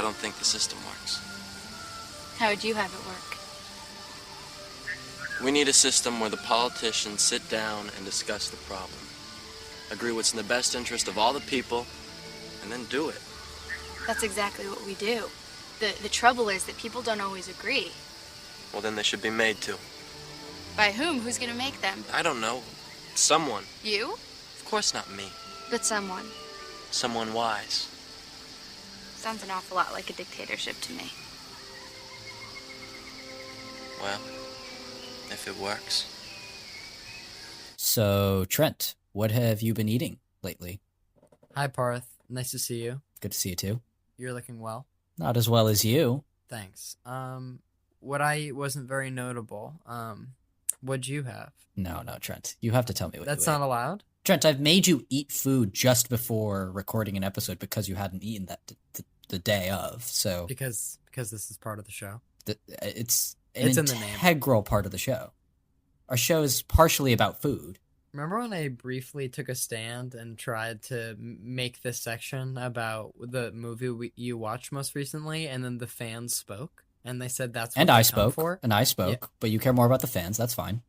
I don't think the system works. How would you have it work? We need a system where the politicians sit down and discuss the problem, agree what's in the best interest of all the people, and then do it. That's exactly what we do. The trouble is that people don't always agree. Well, then they should be made to. By whom? Who's gonna make them? I don't know. Someone. You? Of course not me. But someone. Someone wise. Sounds an awful lot like a dictatorship to me. Well, if it works. So, Trent, what have you been eating lately? Hi, Parth. Nice to see you. Good to see you too. You're looking well. Not as well as you. Thanks. What I ate wasn't very notable. What'd you have? No, Trent. You have to tell me what That's you ate. not allowed? Trent, I've made you eat food just before recording an episode because you hadn't eaten that the day of. So Because this is part of the show. It's It's an in the name. integral part of the show. Our show is partially about food. Remember when I briefly took a stand and tried to make this section about the movie you watched most recently, and then the fans spoke, and they said that's what And they I come spoke. for? And I spoke. Yeah. But you care more about the fans. That's fine.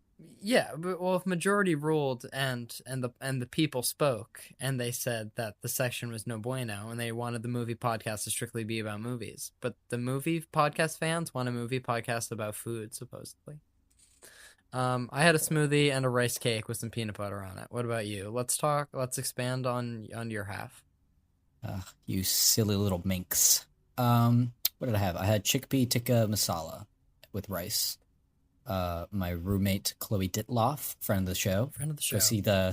Yeah, but well, if majority ruled and the people spoke, and they said that the section was no bueno, and they wanted the movie podcast to strictly be about movies, but the movie podcast fans want a movie podcast about food, supposedly. I had a smoothie and a rice cake with some peanut butter on it. What about you? Let's expand on your half. You silly little minx. What did I have? I had chickpea tikka masala with rice. My roommate Chloe Ditloff, friend of the show. Go see the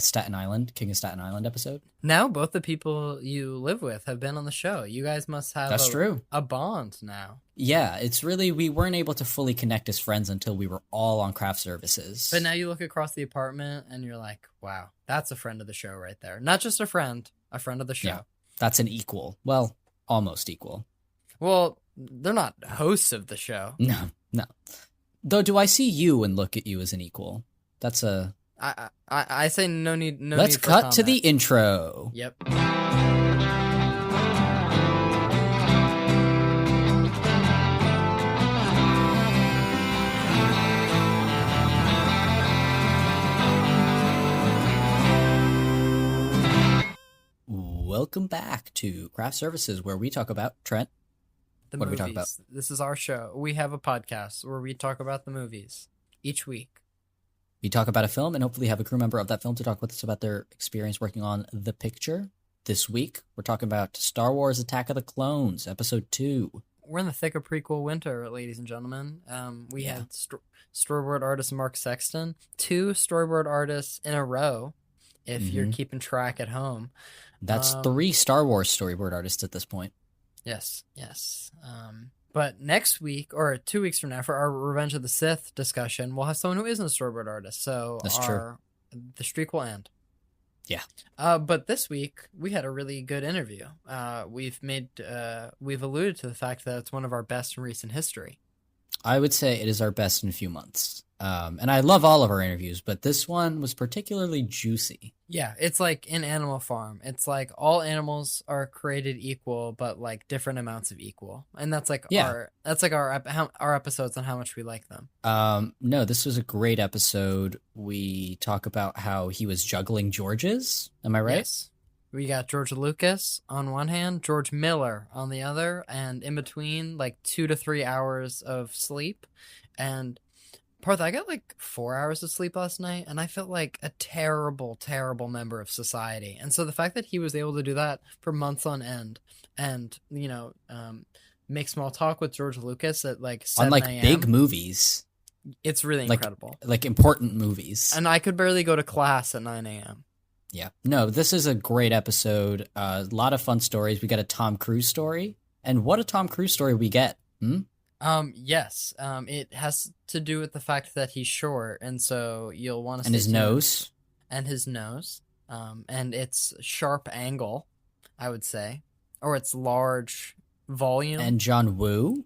King of Staten Island episode. Now both the people you live with have been on the show. You guys must have true. A bond now. Yeah, it's really, we weren't able to fully connect as friends until we were all on craft services. But now you look across the apartment and you're like, wow, that's a friend of the show right there. Not just a friend of the show. Yeah, that's an equal. Well, almost equal. Well, they're not hosts of the show. No. Though, do I see you and look at you as an equal? That's a... I say no need. Let's need for cut to the comment. intro. Yep. Welcome back to Craft Services, where we talk about Trent. The What do we movies. talk about? This is our show. We have a podcast where we talk about the movies each week. We talk about a film and hopefully have a crew member of that film to talk with us about their experience working on the picture. This week, we're talking about Star Wars Attack of the Clones, Episode 2. We're in the thick of prequel winter, ladies and gentlemen. We had storyboard artist Mark Sexton, 2 storyboard artists in a row, if you're keeping track at home. That's 3 Star Wars storyboard artists at this point. Yes. But next week, or 2 weeks from now, for our Revenge of the Sith discussion, we'll have someone who isn't a storyboard artist. So That's true. The streak will end. Yeah. But this week we had a really good interview. We've alluded to the fact that it's one of our best in recent history. I would say it is our best in a few months. And I love all of our interviews, but this one was particularly juicy. Yeah, it's like in Animal Farm. It's like all animals are created equal, but like different amounts of equal, and that's like our episodes on how much we like them. No, this was a great episode. We talk about how he was juggling Georges. Am I right? Yes. We got George Lucas on one hand, George Miller on the other, and in between, like 2 to 3 hours of sleep. And Parth, I got like 4 hours of sleep last night, and I felt like a terrible, terrible member of society. And so the fact that he was able to do that for months on end, and make small talk with George Lucas at like 7 on like a.m. big movies, it's really incredible. Like important movies. And I could barely go to class at 9 a.m. Yeah. No, this is a great episode. A lot of fun stories. We got a Tom Cruise story, and what a Tom Cruise story we get. Yes. It has to do with the fact that he's short, and so you'll want to. And his nose. And his nose. And its sharp angle, I would say, or its large volume. And John Woo,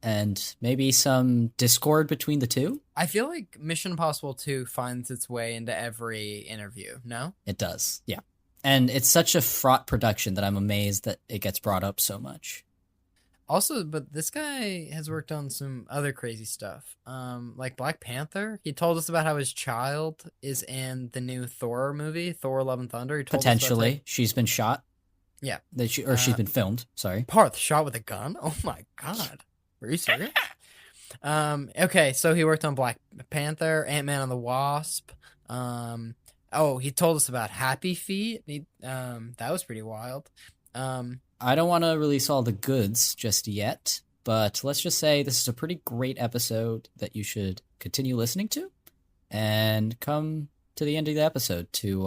and maybe some discord between the two. I feel like Mission Impossible 2 finds its way into every interview. No? It does. Yeah. And it's such a fraught production that I'm amazed that it gets brought up so much. Also, but this guy has worked on some other crazy stuff. Like Black Panther. He told us about how his child is in the new Thor movie, Thor: Love and Thunder. He told Potentially, us she's been shot. Yeah. She's been filmed. Sorry. Parth shot with a gun. Oh my god. Were you serious? Okay, so he worked on Black Panther, Ant-Man and the Wasp. He told us about Happy Feet. That was pretty wild. I don't want to release all the goods just yet, but let's just say this is a pretty great episode that you should continue listening to and come to the end of the episode to,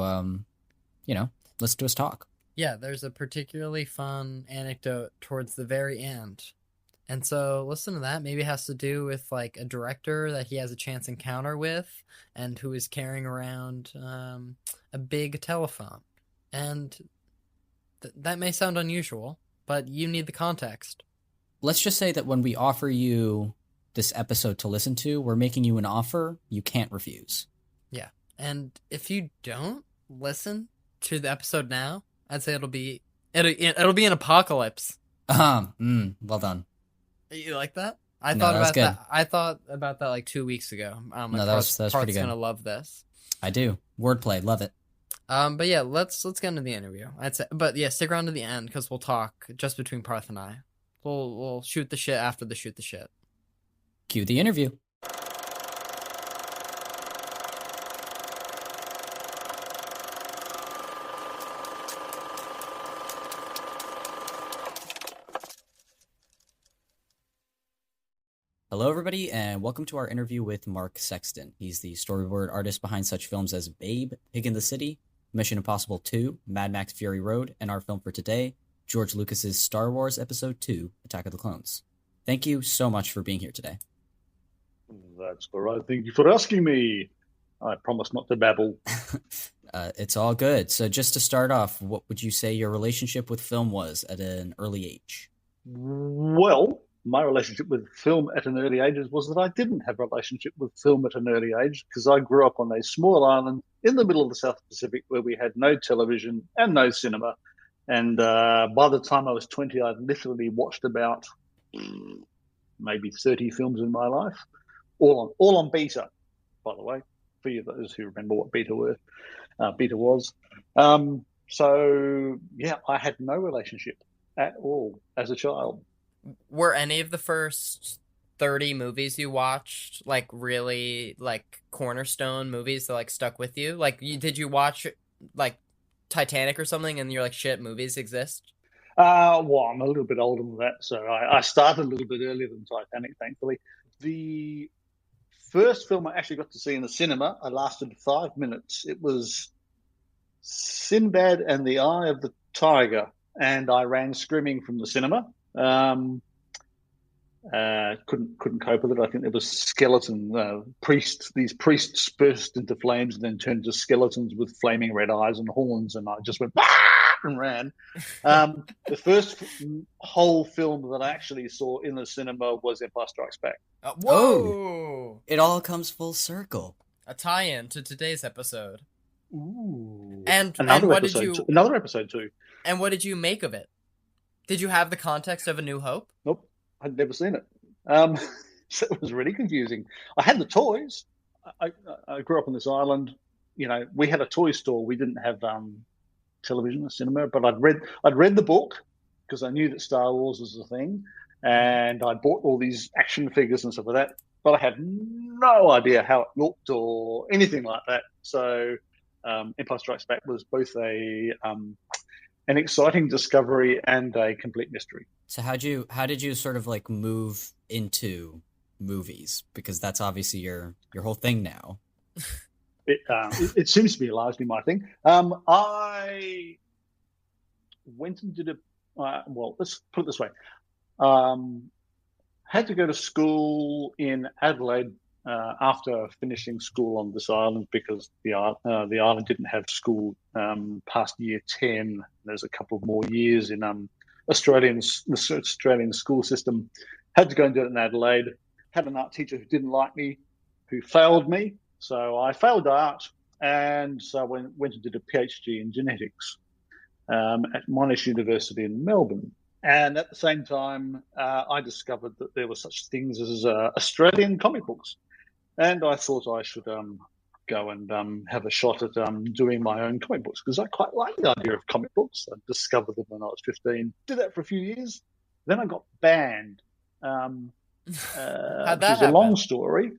listen to us talk. Yeah, there's a particularly fun anecdote towards the very end. And so listen to that. Maybe it has to do with like a director that he has a chance encounter with and who is carrying around a big telephone. And that may sound unusual, but you need the context. Let's just say that when we offer you this episode to listen to, we're making you an offer you can't refuse. Yeah. And if you don't listen to the episode now, I'd say it'll be an apocalypse. Well done. You like that? I thought about that like 2 weeks ago. No, that was pretty good. Gonna love this. I do. Wordplay, love it. But yeah, let's get into the interview. I'd say, but yeah, stick around to the end because we'll talk just between Parth and I. We'll shoot the shit after the shoot the shit. Cue the interview. Hello, everybody, and welcome to our interview with Mark Sexton. He's the storyboard artist behind such films as Babe, Pig in the City, Mission Impossible 2, Mad Max Fury Road, and our film for today, George Lucas's Star Wars Episode 2, Attack of the Clones. Thank you so much for being here today. That's all right. Thank you for asking me. I promise not to babble. It's all good. So just to start off, what would you say your relationship with film was at an early age? Well, my relationship with film at an early age was that I didn't have a relationship with film at an early age because I grew up on a small island in the middle of the South Pacific where we had no television and no cinema. And by the time I was 20, I'd literally watched about maybe 30 films in my life, all on beta, by the way, for you those who remember what beta was. So, yeah, I had no relationship at all as a child. Were any of the first 30 movies you watched like really like cornerstone movies that like stuck with you? Like did you watch like Titanic or something and you're like, shit, movies exist? Well, I'm a little bit older than that, so I started a little bit earlier than Titanic, thankfully. The first film I actually got to see in the cinema, I lasted 5 minutes. It was Sinbad and the Eye of the Tiger, and I ran screaming from the cinema. Couldn't cope with it. I think there was these priests burst into flames and then turned into skeletons with flaming red eyes and horns, and I just went and ran. The first whole film that I actually saw in the cinema was Empire Strikes Back. Whoa! It all comes full circle. A tie-in to today's episode. Ooh. And another what episode too. And what did you make of it? Did you have the context of A New Hope? Nope, I'd never seen it. So it was really confusing. I had the toys. I grew up on this island. You know, we had a toy store. We didn't have television or cinema, but I'd read the book because I knew that Star Wars was a thing, and I bought all these action figures and stuff like that. But I had no idea how it looked or anything like that. So Empire Strikes Back was both an exciting discovery and a complete mystery. So how did you sort of like move into movies? Because that's obviously your whole thing now. It seems to be largely my thing. I went and did let's put it this way. Had to go to school in Adelaide after finishing school on this island because the island didn't have school past year 10. There's a couple of more years in the Australian school system. Had to go and do it in Adelaide. Had an art teacher who didn't like me, who failed me. So I failed art, and so I went and did a PhD in genetics at Monash University in Melbourne. And at the same time, I discovered that there were such things as Australian comic books. And I thought I should go and have a shot at doing my own comic books, because I quite like the idea of comic books. I discovered them when I was 15. Did that for a few years. Then I got banned. How'd Which that is a happen? long story.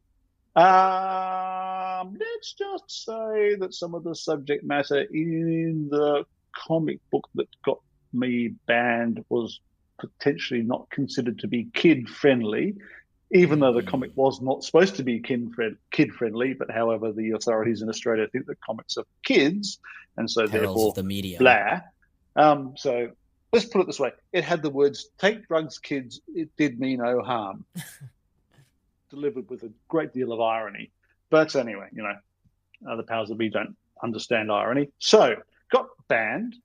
Let's just say that some of the subject matter in the comic book that got me banned was potentially not considered to be kid-friendly, even though the comic was not supposed to be kid-friendly. But however, the authorities in Australia think that comics are for kids, and so Perils therefore, of the medium. blah. So let's put it this way. It had the words, "Take drugs, kids. It did me no harm." Delivered with a great deal of irony. But anyway, the powers that be don't understand irony. So, got banned,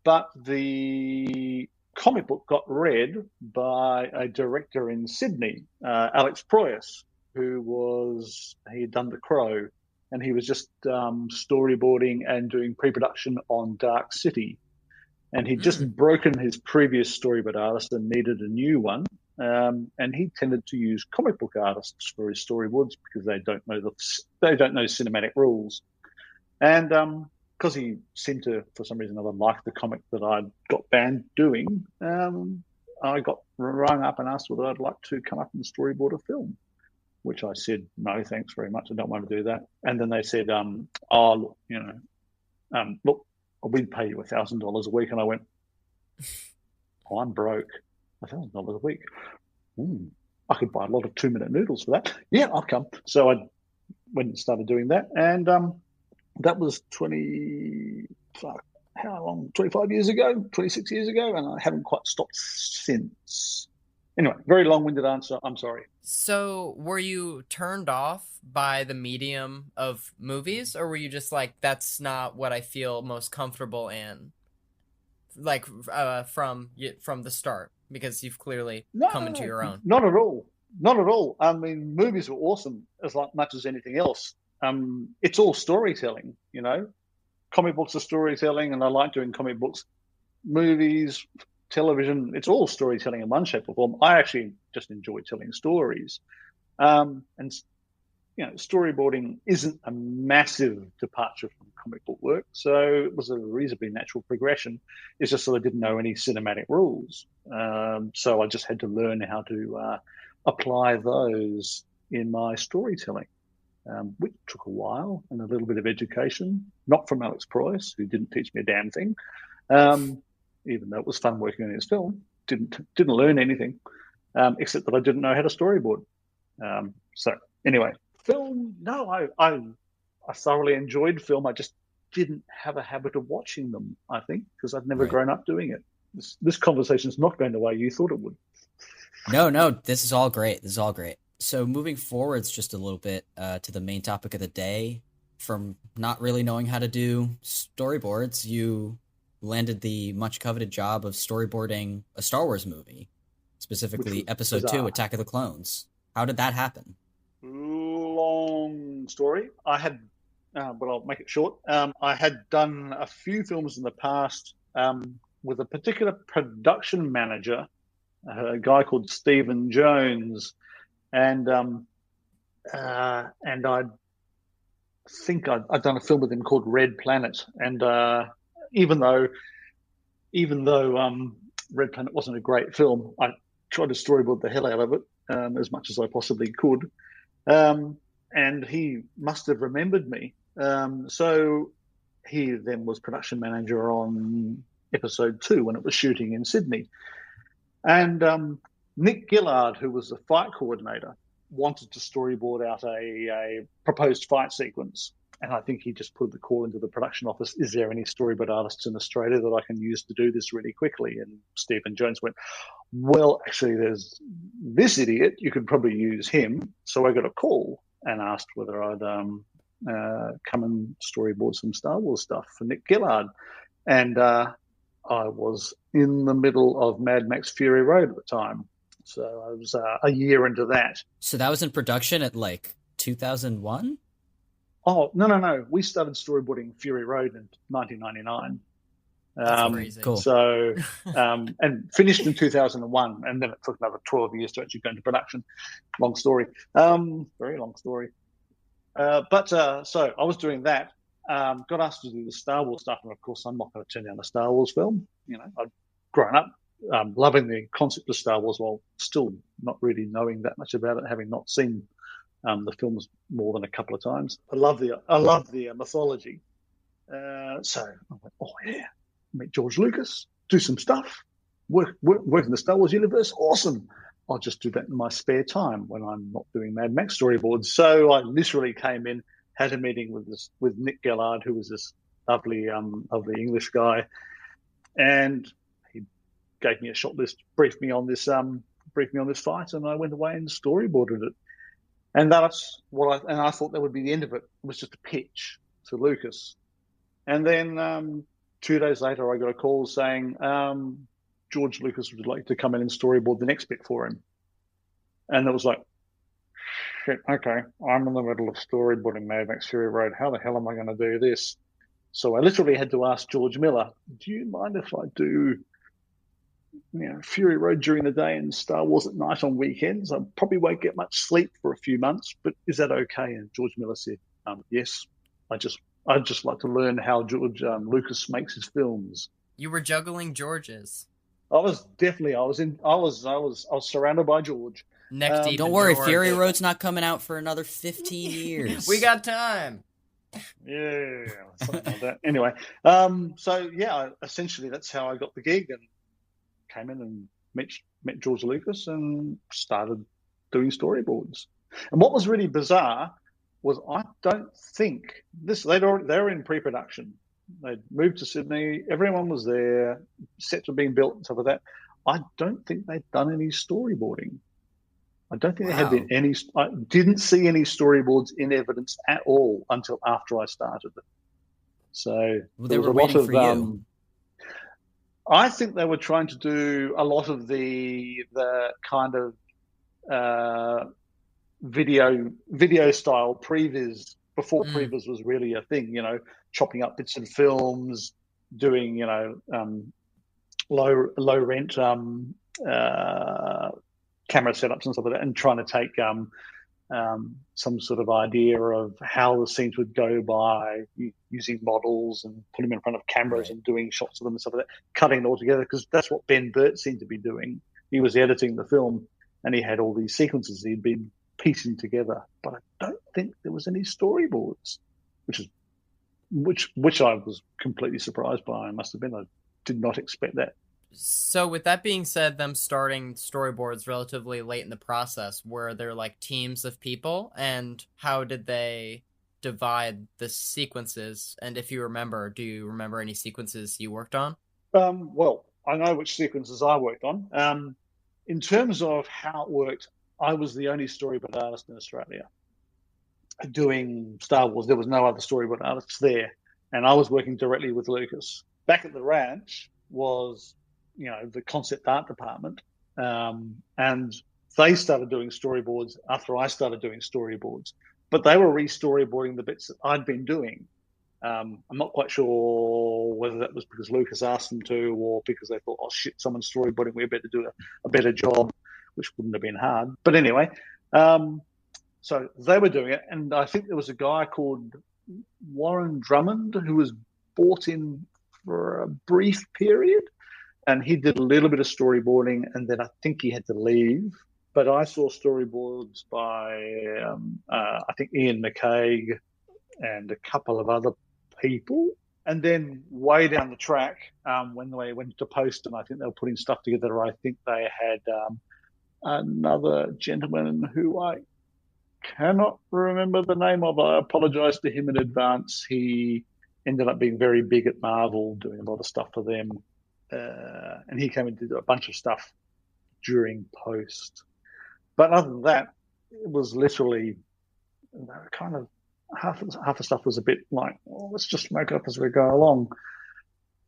but the comic book got read by a director in Sydney, Alex Proyas, he had done The Crow, and he was just storyboarding and doing pre-production on Dark City. And he'd just broken his previous storyboard artist and needed a new one. And he tended to use comic book artists for his storyboards because they don't know cinematic rules. And because he seemed to, for some reason or other, like the comic that I'd got banned doing, I got rung up and asked whether I'd like to come up and storyboard a film, which I said, no, thanks very much. I don't want to do that. And then they said, look, we'd pay you $1,000 a week. And I went, I'm broke. $1,000 a week. I could buy a lot of 2-minute noodles for that. Yeah, I'll come. So I went and started doing that. And that was 25 years ago, 26 years ago. And I haven't quite stopped since. Anyway, very long-winded answer. I'm sorry. So were you turned off by the medium of movies, or were you just like, that's not what I feel most comfortable in? Like from the start, because you've clearly come into your own. Not at all. Not at all. I mean, movies are awesome as much as anything else. It's all storytelling, Comic books are storytelling, and I like doing comic books. Movies, television, it's all storytelling in one shape or form. I actually just enjoy telling stories. And storyboarding isn't a massive departure from comic book work, so it was a reasonably natural progression. It's just that I didn't know any cinematic rules, so I just had to learn how to apply those in my storytelling, which took a while and a little bit of education, not from Alex Proyas, who didn't teach me a damn thing, even though it was fun working on his film. Didn't learn anything, except that I didn't know how to storyboard. So anyway, film, no, I thoroughly enjoyed film. I just didn't have a habit of watching them, I think, because I've never grown up doing it. This conversation's not going the way you thought it would. No, this is all great. So moving forwards just a little bit to the main topic of the day, from not really knowing how to do storyboards, you landed the much coveted job of storyboarding a Star Wars movie, specifically Episode 2, Attack of the Clones. How did that happen? Long story. I had, but I'll make it short. I had done a few films in the past with a particular production manager, a guy called Stephen Jones, and I think I'd done a film with him called Red Planet, and even though Red Planet wasn't a great film, I tried to storyboard the hell out of it as much as I possibly could. And he must have remembered me. So he then was production manager on Episode 2 when it was shooting in Sydney. And Nick Gillard, who was the fight coordinator, wanted to storyboard out a proposed fight sequence. And I think he just put the call into the production office, is there any storyboard artists in Australia that I can use to do this really quickly? And Stephen Jones went, well, actually, there's this idiot. You could probably use him. So I got a call and asked whether I'd come and storyboard some Star Wars stuff for Nick Gillard. And I was in the middle of Mad Max Fury Road at the time. So I was a year into that. So that was in production at like 2001? Oh, no. We started storyboarding Fury Road in 1999. That's crazy. Cool. So, and finished in 2001, and then it took another 12 years to actually go into production. Long story. Very long story. But so I was doing that. Got asked to do the Star Wars stuff, and of course, I'm not going to turn down a Star Wars film. You know, I've grown up loving the concept of Star Wars, while still not really knowing that much about it, having not seen the films more than a couple of times. I love the mythology. So I went, oh yeah, meet George Lucas, do some stuff, work in the Star Wars universe. Awesome. I'll just do that in my spare time when I'm not doing Mad Max storyboards. So I literally came in, had a meeting with Nick Gillard, who was this lovely English guy, and he gave me a shot list, briefed me on this fight, and I went away and storyboarded it. And that's I thought that would be the end of it. It was just a pitch to Lucas. And then 2 days later, I got a call saying George Lucas would like to come in and storyboard the next bit for him. And it was like, shit, okay, I'm in the middle of storyboarding Mad Max Fury Road. How the hell am I going to do this? So I literally had to ask George Miller, do you mind if I do Fury Road during the day and Star Wars at night on weekends? I probably won't get much sleep for a few months, but is that okay? And George Miller said, yes, I'd just like to learn how George Lucas makes his films. You were juggling Georges. I was surrounded by George. Neck deep. Don't worry, Fury Road's not coming out for another 15 years. We got time. Yeah, something like that. Anyway, so yeah, essentially that's how I got the gig and came in and met George Lucas and started doing storyboards. And what was really bizarre was I don't think they were in pre-production. They'd moved to Sydney. Everyone was there. Sets were being built and stuff like that. I don't think they'd done any storyboarding. I don't think there had been any. I didn't see any storyboards in evidence at all until after I started it. So they were waiting for you. I think they were trying to do a lot of the kind of video style previs before previs was really a thing. Chopping up bits of films, doing low rent camera setups and stuff like that, and trying to take some sort of idea of how the scenes would go by using models and put them in front of cameras and doing shots of them and stuff like that, cutting it all together, because that's what Ben Burt seemed to be doing. He was editing the film and he had all these sequences he'd been piecing together, but I don't think there was any storyboards, which I was completely surprised by. I must have been. I did not expect that. So with that being said, them starting storyboards relatively late in the process, were there like teams of people, and how did they divide the sequences? And if you remember, do you remember any sequences you worked on? Well, I know which sequences I worked on. In terms of how it worked, I was the only storyboard artist in Australia doing Star Wars. There was no other storyboard artists there, and I was working directly with Lucas. Back at the ranch was the concept art department, and they started doing storyboards after I started doing storyboards, but they were re-storyboarding the bits that I'd been doing. I'm not quite sure whether that was because Lucas asked them to, or because they thought, oh shit, someone's storyboarding, we better do a better job, which wouldn't have been hard. But anyway, so they were doing it, and I think there was a guy called Warren Drummond who was brought in for a brief period, and he did a little bit of storyboarding, and then I think he had to leave. But I saw storyboards by, I think, Ian McCaig and a couple of other people. And then way down the track, when they went to post, and I think they were putting stuff together, I think they had another gentleman who I cannot remember the name of. I apologize to him in advance. He ended up being very big at Marvel, doing a lot of stuff for them. And he came and did a bunch of stuff during post. But other than that, it was literally kind of half the stuff was a bit like, well, let's just make it up as we go along.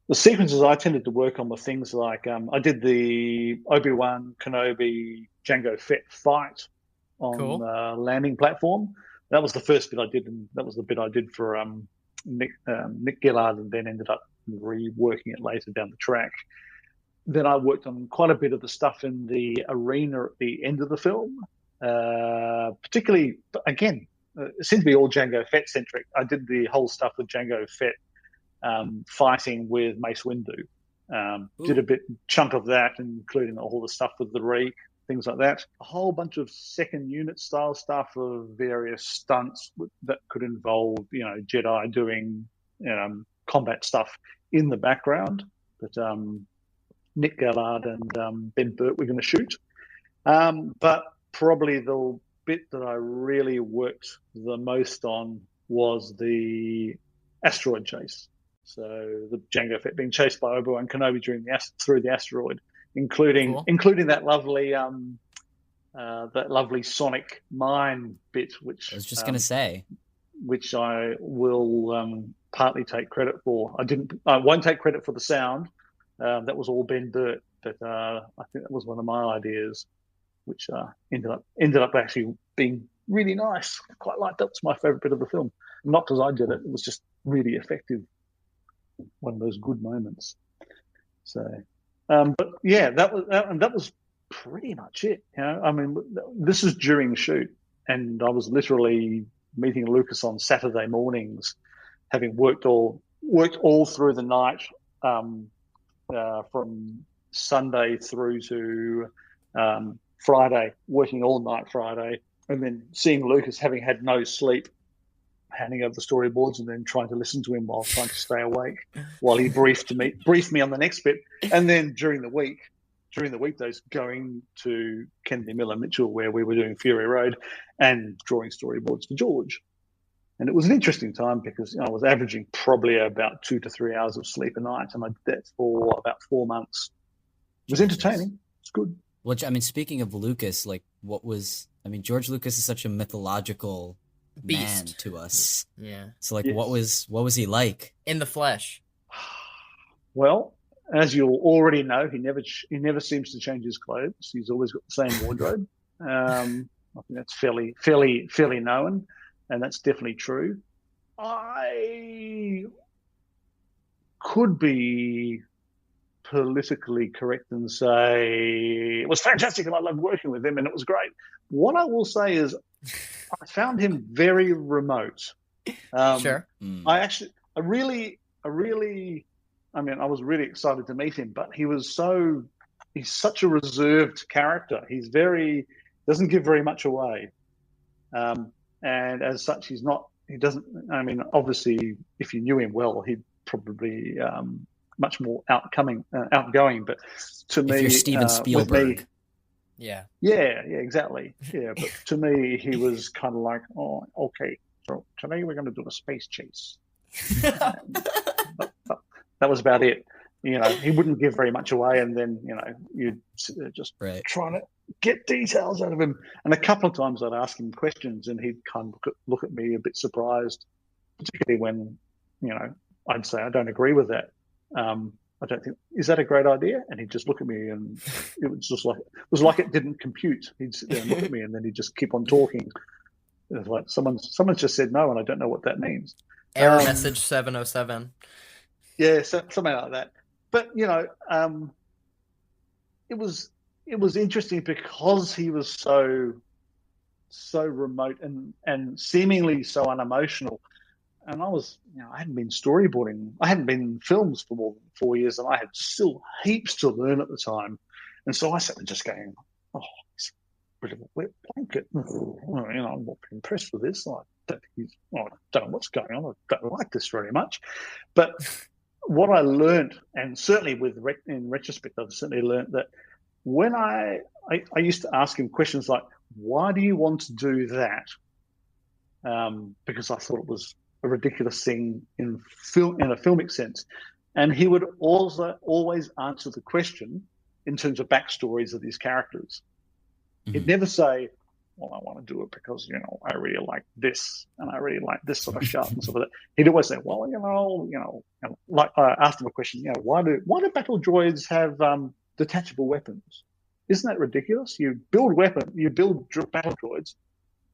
The sequences I tended to work on were things like I did the Obi-Wan Kenobi Jango Fett fight on the landing platform. That was the first bit I did, and that was the bit I did for Nick Gillard, and then ended up and reworking it later down the track. Then I worked on quite a bit of the stuff in the arena at the end of the film, particularly, again, it seemed to be all Jango Fett centric. I did the whole stuff with Jango Fett fighting with Mace Windu. Did a chunk of that, including all the stuff with the Reek, things like that. A whole bunch of second unit style stuff of various stunts that could involve, Jedi doing combat stuff in the background. But Nick Gallard and Ben Burt were going to shoot. But probably the bit that I really worked the most on was the asteroid chase. So the Jango Fett being chased by Obi-Wan Kenobi through the asteroid, including that lovely sonic mine bit, which I was just going to say, which I will partly take credit for. I won't take credit for the sound. That was all Ben Burt, but I think that was one of my ideas, which ended up actually being really nice. I quite liked that. It's my favorite bit of the film. Not because I did it; it was just really effective. One of those good moments. So, but yeah, that was pretty much it. I mean, this is during shoot, and I was literally meeting Lucas on Saturday mornings, having worked all through the night, from Sunday through to Friday, working all night Friday, and then seeing Lucas having had no sleep, handing over the storyboards, and then trying to listen to him while trying to stay awake while he briefed me on the next bit. And then during the weekdays, going to Kennedy Miller Mitchell, where we were doing Fury Road and drawing storyboards for George. And it was an interesting time because I was averaging probably about 2 to 3 hours of sleep a night, and I did that for about 4 months. It was entertaining. It's good. Which, I mean, speaking of Lucas, George Lucas is such a mythological man beast to us. Yeah. So yes. what was he like in the flesh? Well, as you'll already know, he never seems to change his clothes. He's always got the same wardrobe. I think that's fairly known, and that's definitely true. I could be politically correct and say it was fantastic and I loved working with him and it was great. What I will say is I found him very remote. Sure. I was really excited to meet him, but he's such a reserved character. Doesn't give very much away. And as such, obviously if you knew him well, he'd probably, much more outgoing, but to me, if you're Steven Spielberg. Yeah, exactly. Yeah, but to me, he was kind of like, oh, okay, so today we're going to do a space chase. but that was about it. He wouldn't give very much away, and then, you'd just trying to get details out of him. And a couple of times I'd ask him questions, and he'd kind of look at me a bit surprised, particularly when, I'd say, I don't agree with that. I don't think, is that a great idea? And he'd just look at me, and it was like it didn't compute. He'd sit there and look at me, and then he'd just keep on talking. It was like someone's just said no, and I don't know what that means. Error message 707. Yeah, something like that. But it was interesting because he was so remote and seemingly so unemotional. And I hadn't been storyboarding. I hadn't been in films for more than 4 years, and I had still heaps to learn at the time. And so I sat there just going, oh, it's a bit of a wet blanket. I'm not impressed with this. I don't know what's going on. I don't like this very much. But what I learned, and certainly in retrospect, I've certainly learned that when I used to ask him questions like, why do you want to do that? Because I thought it was a ridiculous thing in a filmic sense, and he would also always answer the question in terms of backstories of these characters. Mm-hmm. He'd never say, well, I want to do it because I really like this and I really like this sort of shot and stuff like that. He'd always say, well, like I asked him a question, why do battle droids have detachable weapons? Isn't that ridiculous? You build battle droids.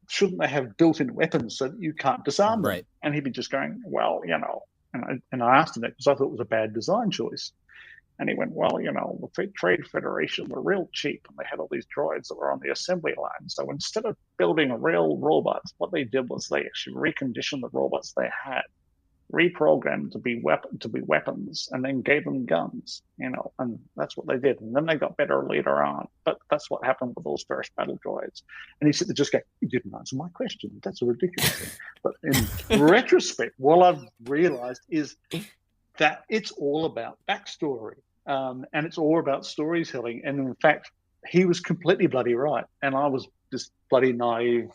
Shouldn't they have built-in weapons so that you can't disarm them? Right. And he'd be just going, well, And I asked him that because I thought it was a bad design choice. And he went, well, the Trade Federation were real cheap, and they had all these droids that were on the assembly line. So instead of building real robots, what they did was they actually reconditioned the robots they had, reprogrammed to be weapons, and then gave them guns, and that's what they did. And then they got better later on. But that's what happened with those first battle droids. And he said, "Just go, you didn't answer my question. That's a ridiculous thing." But in retrospect, what I've realized is that it's all about backstory, and it's all about storytelling. And in fact, he was completely bloody right, and I was just bloody naive,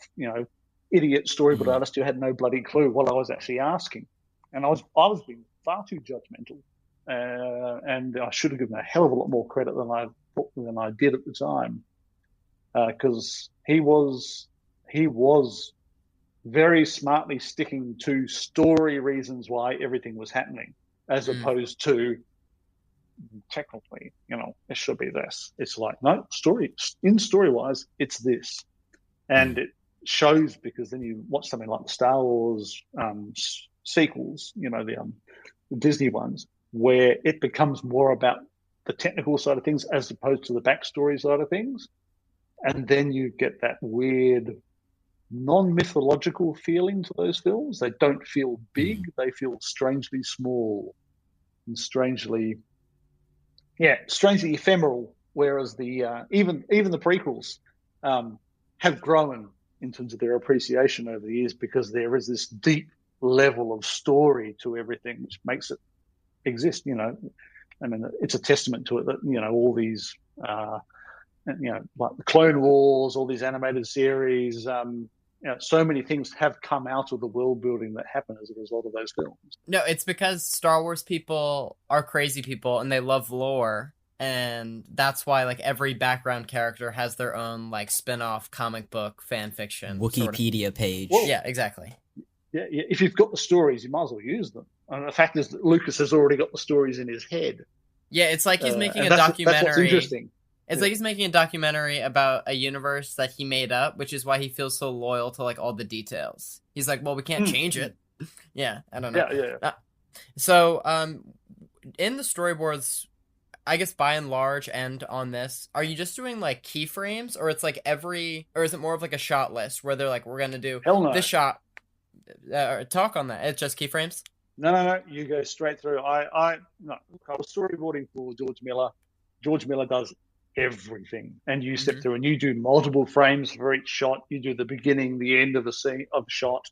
idiot storyboard artist who had no bloody clue what I was actually asking. And I was being far too judgmental, and I should have given a hell of a lot more credit than I did at the time, because he was very smartly sticking to story reasons why everything was happening, as opposed to technically, it should be this. It's like, no, story-wise, it's this, and it shows, because then you watch something like the Star Wars sequels, the Disney ones, where it becomes more about the technical side of things as opposed to the backstory side of things. And then you get that weird non-mythological feeling to those films. They don't feel big, they feel strangely small and strangely ephemeral, whereas the even the prequels have grown in terms of their appreciation over the years, because there is this deep level of story to everything which makes it exist. It's a testament to it that all these like the Clone Wars, all these animated series, so many things have come out of the world building that happened as a result of those films. No, it's because Star Wars people are crazy people and they love lore, and that's why like every background character has their own like spin-off comic book fan fiction Wikipedia page. Well, yeah, exactly. Yeah, if you've got the stories, you might as well use them. And the fact is that Lucas has already got the stories in his head. Yeah, it's like he's making a That's documentary. what's interesting. It's like he's making a documentary about a universe that he made up, which is why he feels so loyal to like all the details. He's like, well, we can't change it. Yeah, I don't know. Yeah. So, in the storyboards, I guess by and large, and on this, are you just doing like keyframes, or it's like or is it more of like a shot list where they're like, we're gonna do this shot? Talk on that. It's just keyframes. No. You go straight through. I was storyboarding for George Miller. George Miller does everything, and you step through and you do multiple frames for each shot. You do the beginning, the end of the scene of the shot.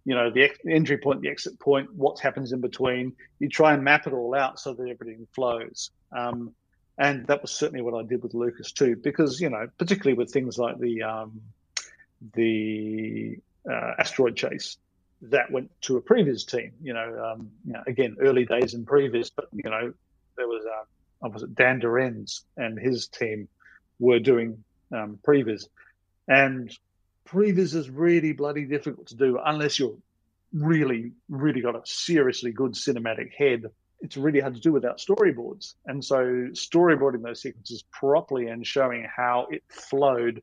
The entry point, the exit point, what happens in between. You try and map it all out so that everything flows. And that was certainly what I did with Lucas too, because particularly with things like the asteroid chase. That went to a previs team, again, early days in previs, but, there was Dan Durenz and his team were doing previs. And previs is really bloody difficult to do unless you're really, really got a seriously good cinematic head. It's really hard to do without storyboards. And so storyboarding those sequences properly and showing how it flowed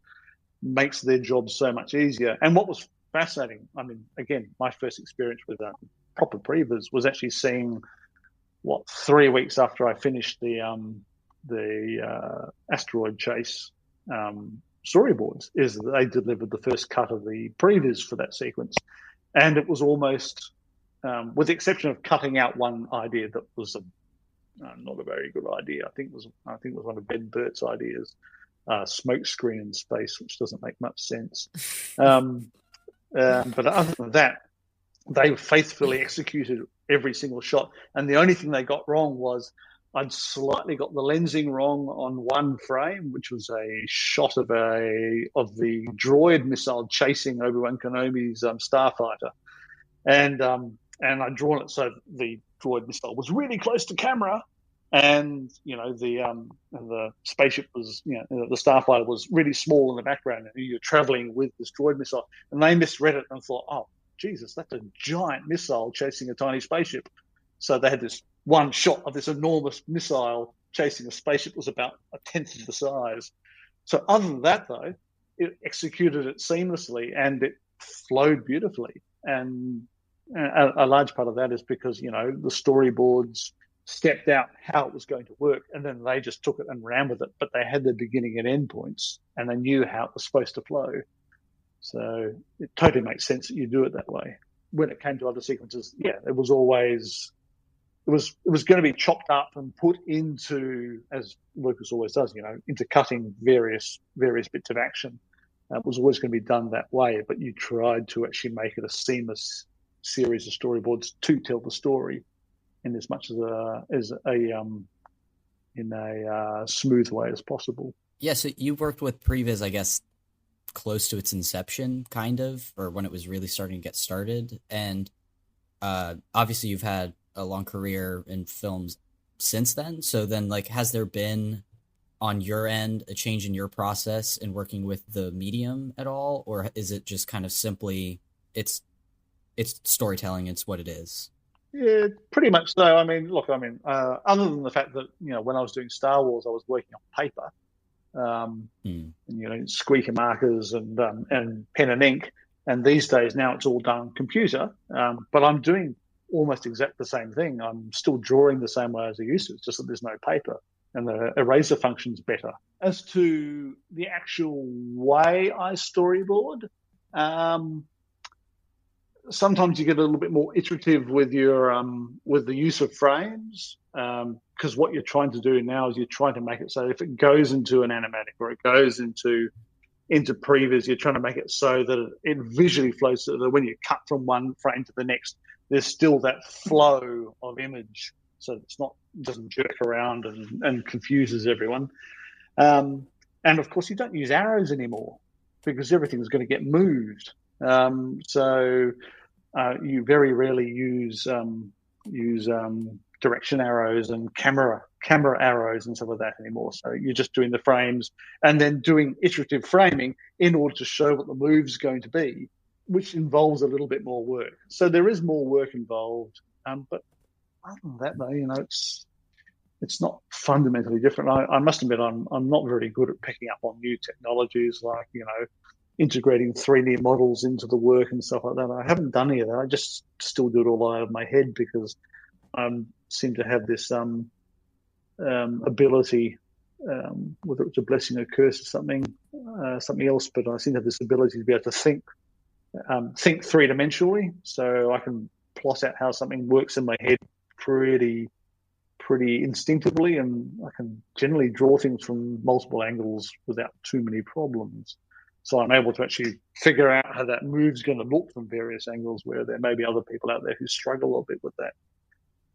makes their job so much easier. And what was fascinating, again, my first experience with proper previs was actually seeing 3 weeks after I finished the asteroid chase storyboards, is that they delivered the first cut of the previs for that sequence, and it was almost, with the exception of cutting out one idea that was not a very good idea. I think it was one of Ben Burt's ideas, smoke screen in space, which doesn't make much sense. But other than that, they faithfully executed every single shot. And the only thing they got wrong was I'd slightly got the lensing wrong on one frame, which was a shot of the droid missile chasing Obi-Wan Kenobi's starfighter, and I'd drawn it so the droid missile was really close to camera, and the spaceship was, the starfighter was really small in the background, and you're traveling with this droid missile, and they misread it and thought, oh Jesus, that's a giant missile chasing a tiny spaceship. So they had this one shot of this enormous missile chasing a spaceship that was about a tenth of the size. So other than that, though, it executed it seamlessly and it flowed beautifully. And a large part of that is because, you know, the storyboards stepped out how it was going to work, and then they just took it and ran with it. But they had their beginning and end points, and they knew how it was supposed to flow. So it totally makes sense that you do it that way. When it came to other sequences, yeah, it was always it was going to be chopped up and put into, as Lucas always does, you know, into cutting various bits of action. It was always going to be done that way, but you tried to actually make it a seamless series of storyboards to tell the story in as much as in a smooth way as possible. Yeah, so you worked with Previs, I guess, close to its inception, kind of, or when it was really starting to get started. And obviously you've had a long career in films since then. So then, like, has there been, on your end, a change in your process in working with the medium at all? Or is it just kind of simply, it's storytelling, it's what it is? Yeah, pretty much so. I mean, look, other than the fact that, you know, when I was doing Star Wars, I was working on paper, and, you know, squeaker markers and pen and ink. And these days now it's all done on computer. But I'm doing almost exactly the same thing. I'm still drawing the same way as I used to. It's just that there's no paper, and the eraser function's better. As to the actual way I storyboard, sometimes you get a little bit more iterative with your with the use of frames, because what you're trying to do now is you're trying to make it so if it goes into an animatic or it goes into previs, you're trying to make it so that it visually flows, so that when you cut from one frame to the next, there's still that flow of image, so it doesn't jerk around and confuses everyone. And of course, you don't use arrows anymore because everything's going to get moved. So you very rarely use direction arrows and camera arrows and stuff like that anymore. So you're just doing the frames and then doing iterative framing in order to show what the move's going to be, which involves a little bit more work. So there is more work involved. But other than that, though, you know, it's not fundamentally different. I must admit, I'm not very good at picking up on new technologies like, you know, integrating 3D models into the work and stuff like that. I haven't done any of that. I just still do it all out of my head because I seem to have this ability, whether it's a blessing or curse or something else, but I seem to have this ability to be able to think three-dimensionally. So I can plot out how something works in my head pretty instinctively, and I can generally draw things from multiple angles without too many problems. So I'm able to actually figure out how that move's going to look from various angles, where there may be other people out there who struggle a little bit with that.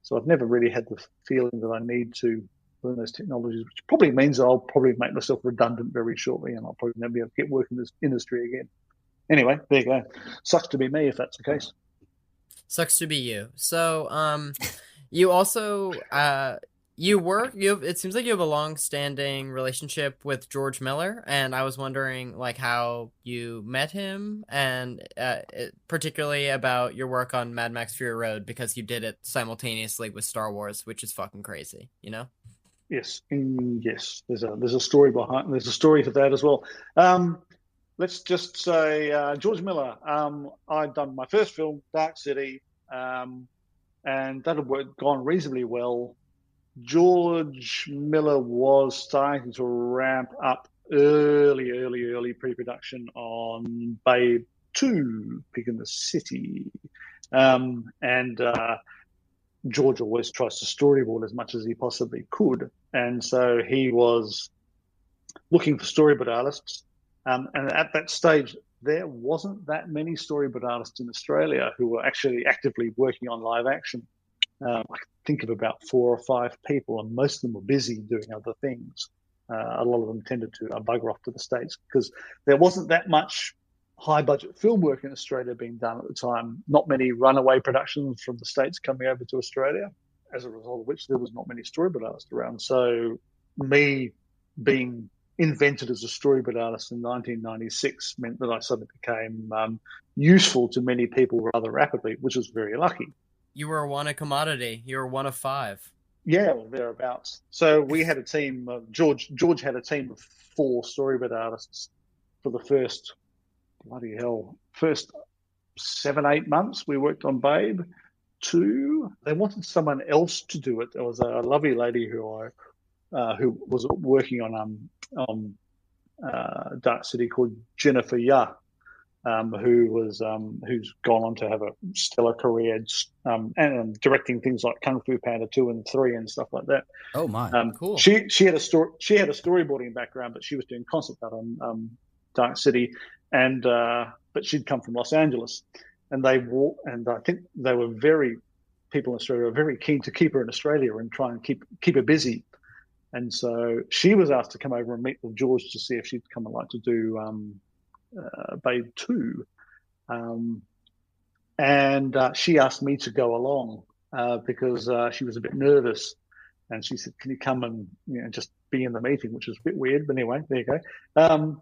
So I've never really had the feeling that I need to learn those technologies, which probably means that I'll probably make myself redundant very shortly, and I'll probably never be able to get work in this industry again. Anyway, there you go. Sucks to be me if that's the case. Sucks to be you. So, you also, it seems like you have a long-standing relationship with George Miller, and I was wondering, like, how you met him, and particularly about your work on Mad Max Fury Road, because you did it simultaneously with Star Wars, which is fucking crazy, you know? Yes, yes. There's a story behind. There's a story for that as well. Let's just say George Miller. I'd done my first film, Dark City, and that had gone reasonably well. George Miller was starting to ramp up early pre-production on Babe 2, Pig in the City. And George always tries to storyboard as much as he possibly could. And so he was looking for storyboard artists. And at that stage, there wasn't that many storyboard artists in Australia who were actually actively working on live action. I think of about 4 or 5 people, and most of them were busy doing other things. A lot of them tended to bugger off to the States because there wasn't that much high-budget film work in Australia being done at the time. Not many runaway productions from the States coming over to Australia, as a result of which there was not many storyboard artists around. So me being invented as a storyboard artist in 1996 meant that I suddenly became useful to many people rather rapidly, which was very lucky. You were one a commodity. You were one of 5. Yeah, well, thereabouts. So we had a team. George had a team of 4 storyboard artists for the first 7-8 months we worked on Babe. 2, they wanted someone else to do it. There was a lovely lady who was working on Dark City called Jennifer Ya, who's gone on to have a stellar career and directing things like Kung Fu Panda 2 and 3 and stuff like that. Oh my, cool. She had a storyboarding background, but she was doing concept art on Dark City, and but she'd come from Los Angeles, and I think they were people in Australia were very keen to keep her in Australia and try and keep her busy. And so she was asked to come over and meet with George to see if she'd come and like to do Babe 2. And she asked me to go along because she was a bit nervous. And she said, can you come and just be in the meeting, which was a bit weird. But anyway, there you go.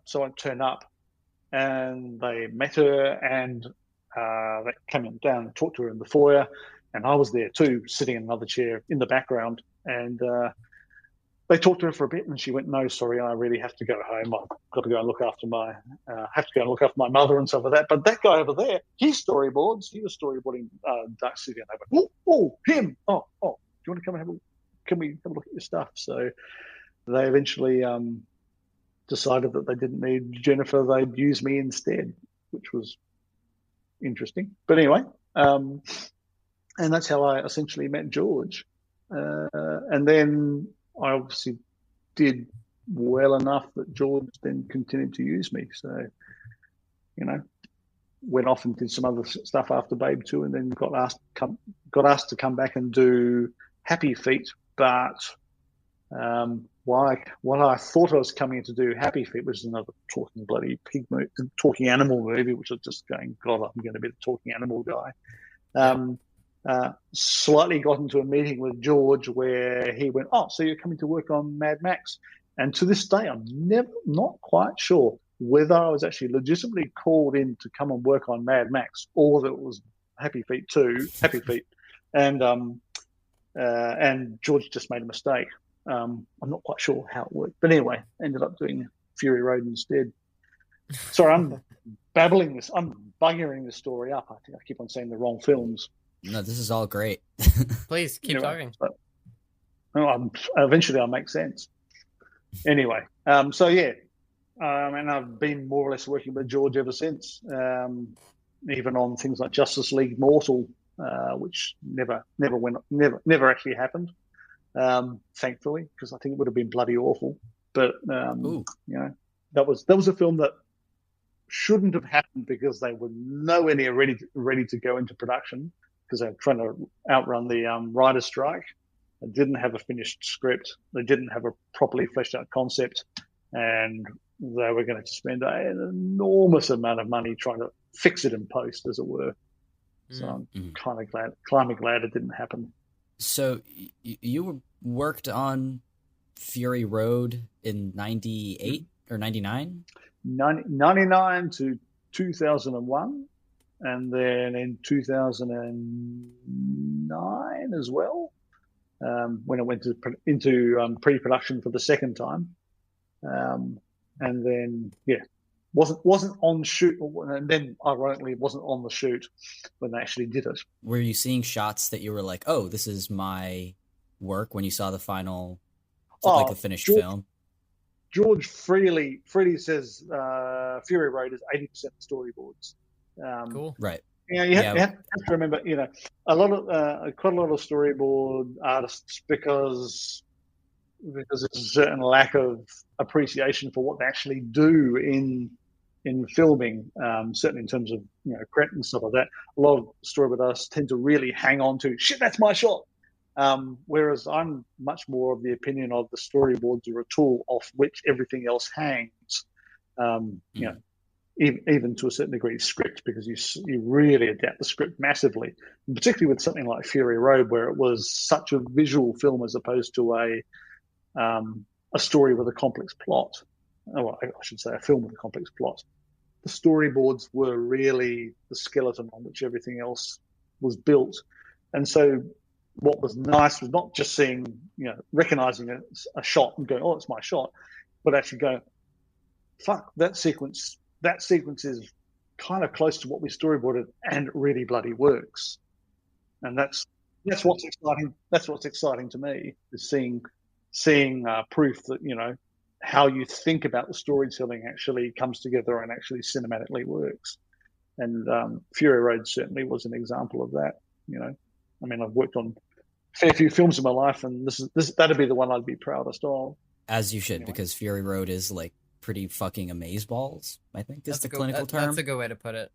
So I turned up and they met her and they came down and talked to her in the foyer. And I was there too, sitting in another chair in the background. And they talked to her for a bit, and she went, "No, sorry, I really have to go home. I've got to go and look after my mother and stuff like that." But that guy over there, he was storyboarding Dark City, and they went, "Oh, him! Oh, do you want to come and can we have a look at your stuff?" So they eventually decided that they didn't need Jennifer; they'd use me instead, which was interesting. But anyway, and that's how I essentially met George, and then I obviously did well enough that George then continued to use me. So, went off and did some other stuff after Babe 2, and then got asked to come back and do Happy Feet. But while I thought I was coming to do Happy Feet, which is another talking animal movie, which was just going, God, I'm going to be the talking animal guy. Slightly got into a meeting with George where he went, "Oh, so you're coming to work on Mad Max?" And to this day, I'm not quite sure whether I was actually legitimately called in to come and work on Mad Max or that it was Happy Feet 2, Happy Feet, and George just made a mistake. I'm not quite sure how it worked, but anyway, ended up doing Fury Road instead. Sorry, I'm buggering this story up. I think I keep on saying the wrong films. No, this is all great. Please keep talking. Eventually, I'll make sense. Anyway, so yeah, and I've been more or less working with George ever since, even on things like Justice League Mortal, which never actually happened, thankfully, because I think it would have been bloody awful. But that was a film that shouldn't have happened because they were nowhere near ready to go into production, because they were trying to outrun the writer's strike. They didn't have a finished script. They didn't have a properly fleshed out concept, and they were going to spend an enormous amount of money trying to fix it in post, as it were. So I'm kind of glad it didn't happen. So you worked on Fury Road in 98 or 99? 99 to 2001. And then in 2009 as well, when it went into pre-production for the second time, and then wasn't on shoot, and then ironically wasn't on the shoot when they actually did it. Were you seeing shots that you were like, "Oh, this is my work"? When you saw the final, the finished film? George freely says Fury Road is 80% storyboards. Cool. Right. You have to remember, quite a lot of storyboard artists, because there's a certain lack of appreciation for what they actually do in filming, certainly in terms of credit and stuff like that. A lot of storyboard artists tend to really hang on to, shit, that's my shot. Whereas I'm much more of the opinion of the storyboards are a tool off which everything else hangs. Even to a certain degree, script, because you really adapt the script massively, and particularly with something like Fury Road, where it was such a visual film as opposed to a story with a complex plot. Well, I should say a film with a complex plot. The storyboards were really the skeleton on which everything else was built, and so what was nice was not just seeing, recognizing a shot and going, "Oh, it's my shot," but actually go, "Fuck, that sequence is kind of close to what we storyboarded, and it really bloody works. And that's what's exciting. That's what's exciting to me, is seeing proof that, you know, how you think about the storytelling actually comes together and actually cinematically works. And Fury Road certainly was an example of that. You know, I mean, I've worked on a fair few films in my life, and that'd be the one I'd be proudest of. As you should, Anyway. because Fury Road is like pretty fucking amazeballs, I think is the clinical term. That's a good way to put it.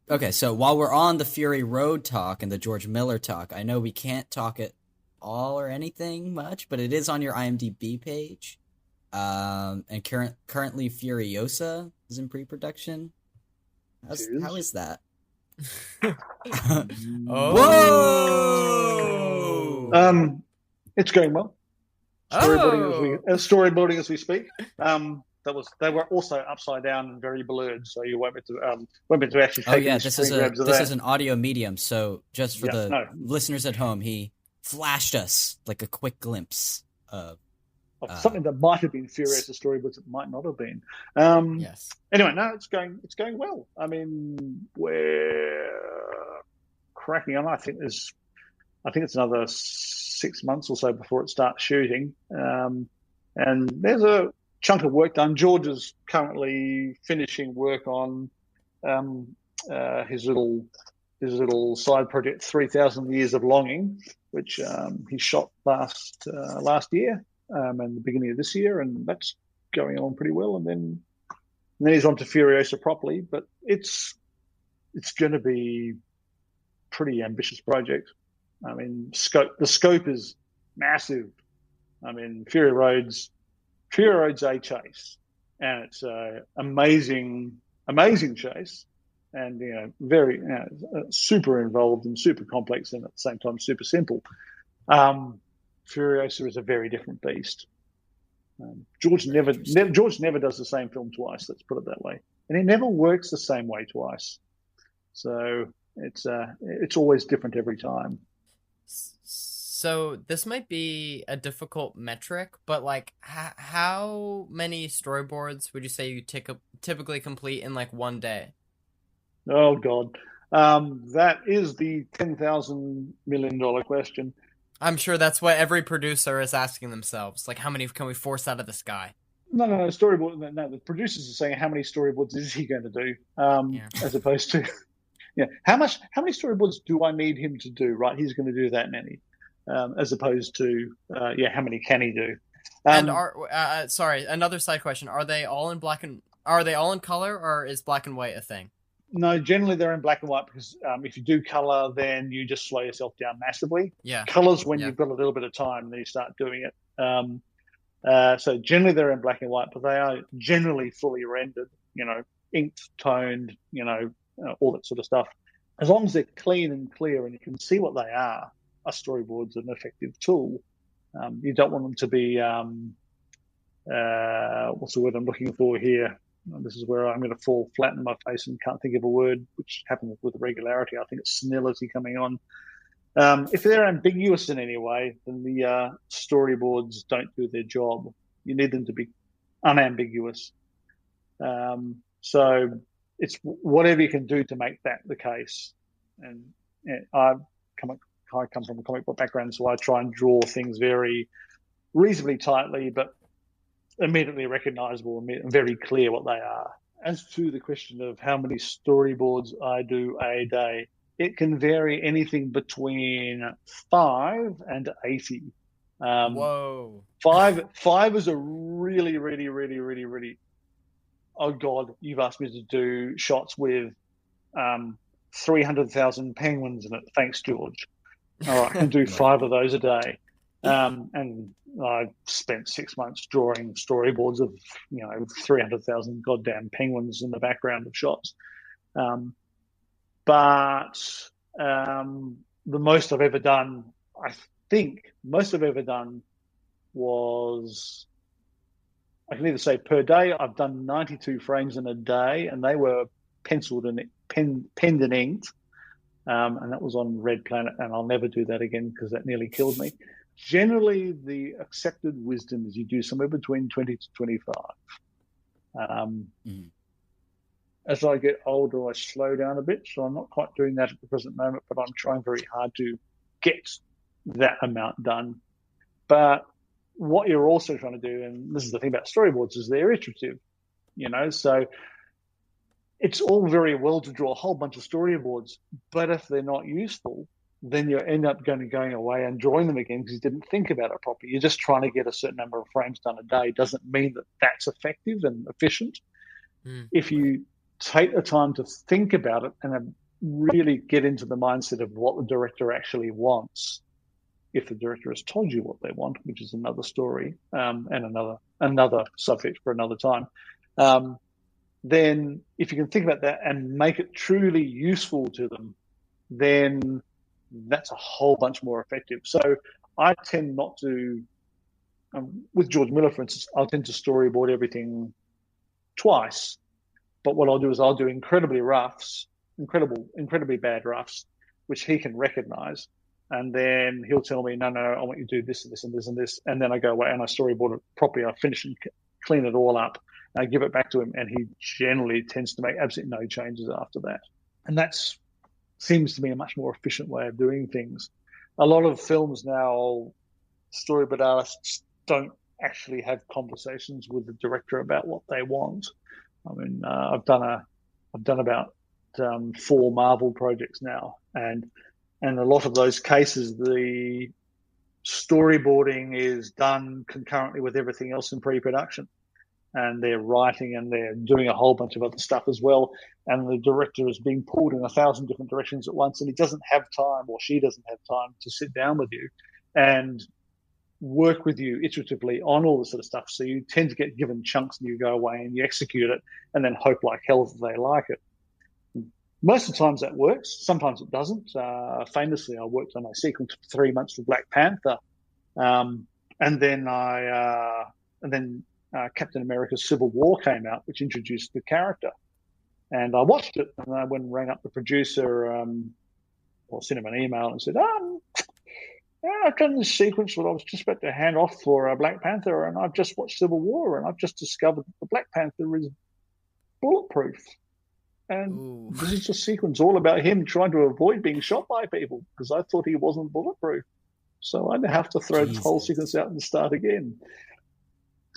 Okay, so while we're on the Fury Road talk and the George Miller talk, I know we can't talk it all or anything much, but it is on your IMDb page. And currently Furiosa is in pre-production. How is that? Whoa! It's going well. Storyboarding as we speak. They were also upside down and very blurred, so you won't be to actually take. Oh yeah, this is an audio medium. So just for listeners at home, he flashed us like a quick glimpse of something that might have been Furiosa storyboards, it might not have been. Yes. Anyway, no, it's going well. I mean, we're cracking on. I think it's another 6 months or so before it starts shooting. And there's a chunk of work done. George is currently finishing work on his little side project, 3,000 Years of Longing, which he shot last year. And the beginning of this year, and that's going on pretty well. And then he's on to Furiosa properly, but it's going to be pretty ambitious project. I mean, the scope is massive. I mean, Fury Road's a chase, and it's an amazing chase, and you know, very super involved and super complex, and at the same time super simple. Furiosa is a very different beast. George never does the same film twice. Let's put it that way, and he never works the same way twice. So it's always different every time. So this might be a difficult metric, but like, how many storyboards would you say you typically complete in like one day? Oh God, that is the $10,000 million question. I'm sure that's what every producer is asking themselves. Like, how many can we force out of the sky? No, storyboard. No, the producers are saying how many storyboards is he going to do, as opposed to, how many storyboards do I need him to do? Right, he's going to do that many, as opposed to, how many can he do? And sorry, another side question: Are they all in color, or is black and white a thing? No, generally they're in black and white, because if you do color, then you just slow yourself down massively. Yeah. Colors when you've got a little bit of time, then you start doing it. So generally they're in black and white, but they are generally fully rendered, inked, toned, all that sort of stuff. As long as they're clean and clear and you can see what they are, a storyboard's an effective tool. You don't want them to be, what's the word I'm looking for here? This is where I'm going to fall flat in my face and can't think of a word, which happens with regularity. I think it's senility coming on. If they're ambiguous in any way, then the storyboards don't do their job. You need them to be unambiguous. So it's whatever you can do to make that the case. And I come from a comic book background, so I try and draw things very reasonably tightly, but immediately recognizable and very clear what they are. As to the question of how many storyboards I do a day, it can vary anything between 5 and 80. Whoa. 5 is a really, really, really, really, really, oh God, you've asked me to do shots with 300,000 penguins in it. Thanks, George. All right, I can do 5 of those a day. And I spent 6 months drawing storyboards of 300,000 goddamn penguins in the background of shots. But the most I've ever done, was, I can either say per day, I've done 92 frames in a day, and they were penciled and penned and inked. And that was on Red Planet, and I'll never do that again because that nearly killed me. Generally, the accepted wisdom is you do somewhere between 20 to 25. As I get older, I slow down a bit. So I'm not quite doing that at the present moment, but I'm trying very hard to get that amount done. But what you're also trying to do, and this is the thing about storyboards, is they're iterative, so it's all very well to draw a whole bunch of storyboards, but if they're not useful, then you end up going away and drawing them again because you didn't think about it properly. You're just trying to get a certain number of frames done a day. Doesn't mean that that's effective and efficient. If you take the time to think about it and really get into the mindset of what the director actually wants, if the director has told you what they want, which is another story and another subject for another time, then if you can think about that and make it truly useful to them, then that's a whole bunch more effective. So I tend not to, with George Miller, for instance, I'll tend to storyboard everything twice. But what I'll do is I'll do incredibly bad roughs, which he can recognize. And then he'll tell me, no, I want you to do this and this and this and this. And then I go away and I storyboard it properly. I finish and clean it all up. I give it back to him, and he generally tends to make absolutely no changes after that. And that seems to me a much more efficient way of doing things. A lot of films now, storyboard artists don't actually have conversations with the director about what they want. I mean, I've done about 4 Marvel projects now, and a lot of those cases, the storyboarding is done concurrently with everything else in pre-production. And they're writing and they're doing a whole bunch of other stuff as well. And the director is being pulled in 1,000 different directions at once, and he doesn't have time, or she doesn't have time, to sit down with you and work with you iteratively on all this sort of stuff. So you tend to get given chunks and you go away and you execute it and then hope like hell that they like it. Most of the times that works. Sometimes it doesn't. Famously, I worked on a sequence for 3 months for Black Panther. And then Captain America's Civil War came out, which introduced the character. And I watched it, and I went and rang up the producer, or sent him an email and said, I've done this sequence that I was just about to hand off for Black Panther, and I've just watched Civil War, and I've just discovered that the Black Panther is bulletproof. And this is a sequence all about him trying to avoid being shot by people, because I thought he wasn't bulletproof. So I'd have to throw the whole sequence out and start again.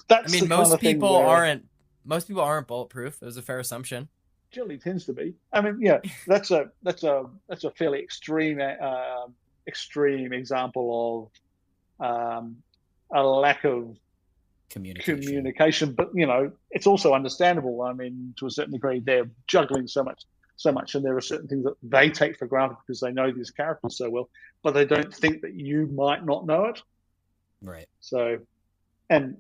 That's most people aren't bulletproof. It was a fair assumption. Generally tends to be. I mean, yeah, that's a fairly extreme example of a lack of communication. But it's also understandable. I mean, to a certain degree, they're juggling so much, and there are certain things that they take for granted because they know these characters so well, but they don't think that you might not know it. Right. So. And,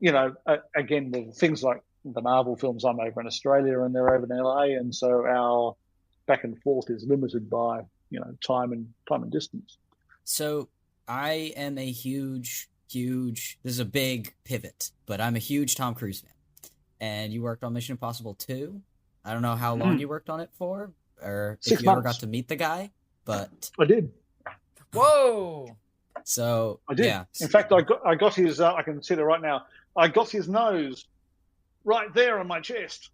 again, with things like the Marvel films, I'm over in Australia and they're over in LA. And so our back and forth is limited by, time and distance. So I am a huge, this is a big pivot, but I'm a huge Tom Cruise fan. And you worked on Mission Impossible 2. I don't know how long you worked on it for, or 6 if you months. ever got to meet the guy, but... I did. Whoa! So I did. Yeah. In fact, I got his. I can see it right now. I got his nose right there on my chest.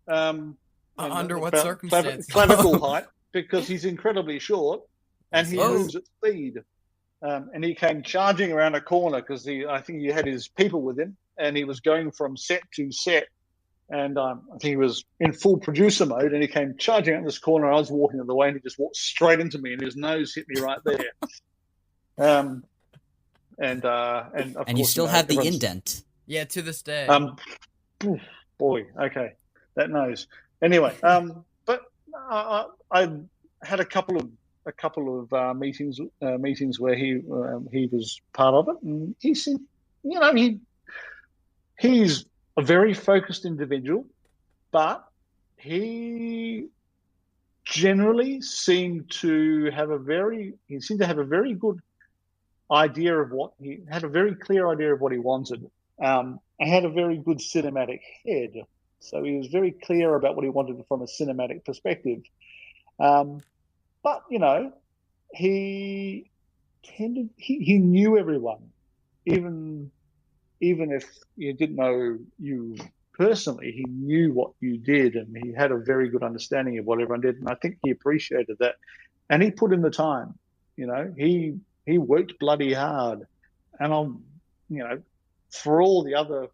Under what circumstances? Clavicle height, because he's incredibly short and he moves at speed. And he came charging around a corner because I think he had his people with him, and he was going from set to set. And I think he was in full producer mode, and he came charging out this corner. I was walking the other way, and he just walked straight into me, and his nose hit me right there. And of course, you still have the indent. Yeah, to this day. Boy, okay, that nose. Anyway, but I had a couple of meetings where he was part of it, and he said, he's a very focused individual, but he generally seemed to have a very good idea of what he had, a very clear idea of what he wanted. And had a very good cinematic head. So he was very clear about what he wanted from a cinematic perspective. But, he knew everyone, even if you didn't know personally, he knew what you did, and he had a very good understanding of what everyone did, and I think he appreciated that, and he put in the time. He worked bloody hard, and for all the other,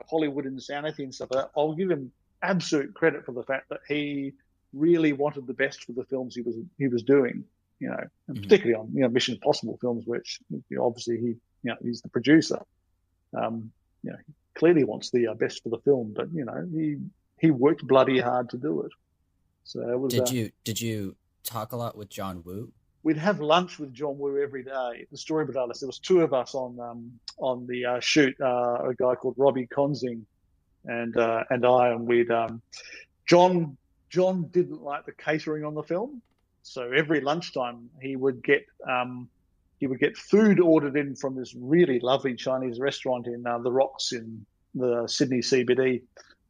Hollywood insanity and stuff like that, I'll give him absolute credit for the fact that he really wanted the best for the films he was doing, and particularly on Mission Impossible films, which obviously he's the producer. He clearly wants the best for the film, but he worked bloody hard to do it. So it was. Did you talk a lot with John Woo? We'd have lunch with John Woo every day. The Storyboard artist. There was two of us on the shoot. A guy called Robbie Konzing and I, and we'd John didn't like the catering on the film, so every lunchtime he would get food ordered in from this really lovely Chinese restaurant in the Rocks in the Sydney CBD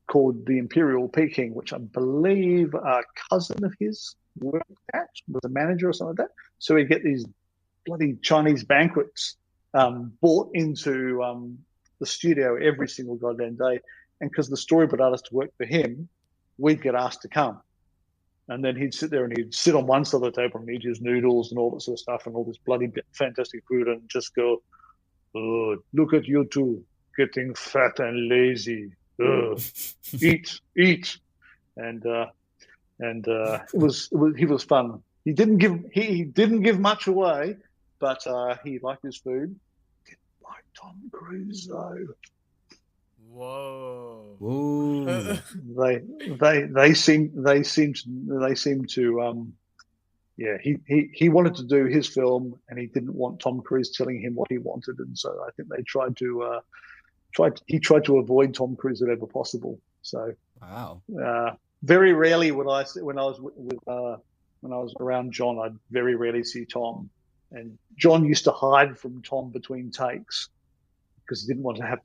called the Imperial Peking, which I believe a cousin of his worked at, was a manager or something like that. So he'd get these bloody Chinese banquets brought into the studio every single goddamn day. And because the storyboard artist worked for him, we'd get asked to come. And then he'd sit there and he'd sit on one side of the table and eat his noodles and all that sort of stuff and all this bloody fantastic food and just go, oh, look at you two getting fat and lazy. Eat. And he was fun. He didn't give much away, but he liked his food. Didn't like Tom Cruise though. Whoa! Ooh. They seem to he wanted to do his film and he didn't want Tom Cruise telling him what he wanted, and so I think they tried to avoid Tom Cruise whenever possible. So wow. Very rarely when I was around John, I'd very rarely see Tom, and John used to hide from Tom between takes because he didn't want to have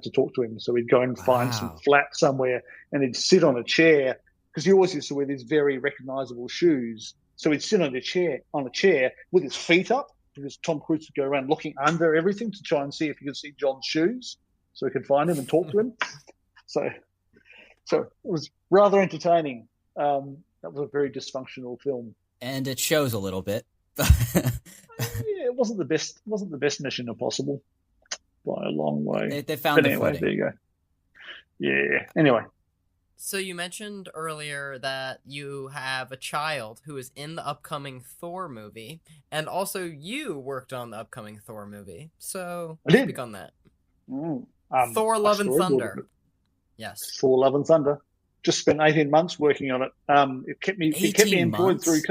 to talk to him. So he'd go and find some flat somewhere and he'd sit on a chair because he always used to wear these very recognizable shoes. So he'd sit on a chair with his feet up because Tom Cruise would go around looking under everything to try and see if he could see John's shoes so he could find him and talk to him. So it was rather entertaining. That was a very dysfunctional film. And it shows a little bit. It wasn't the best Mission Impossible by a long way. They found anyway, footing. There you go. Yeah. Anyway. So you mentioned earlier that you have a child who is in the upcoming Thor movie, and also you worked on the upcoming Thor movie. So speak on that. Thor: Love and Thunder. Yes. Thor: Love and Thunder. Just spent 18 months working on it. It kept me employed through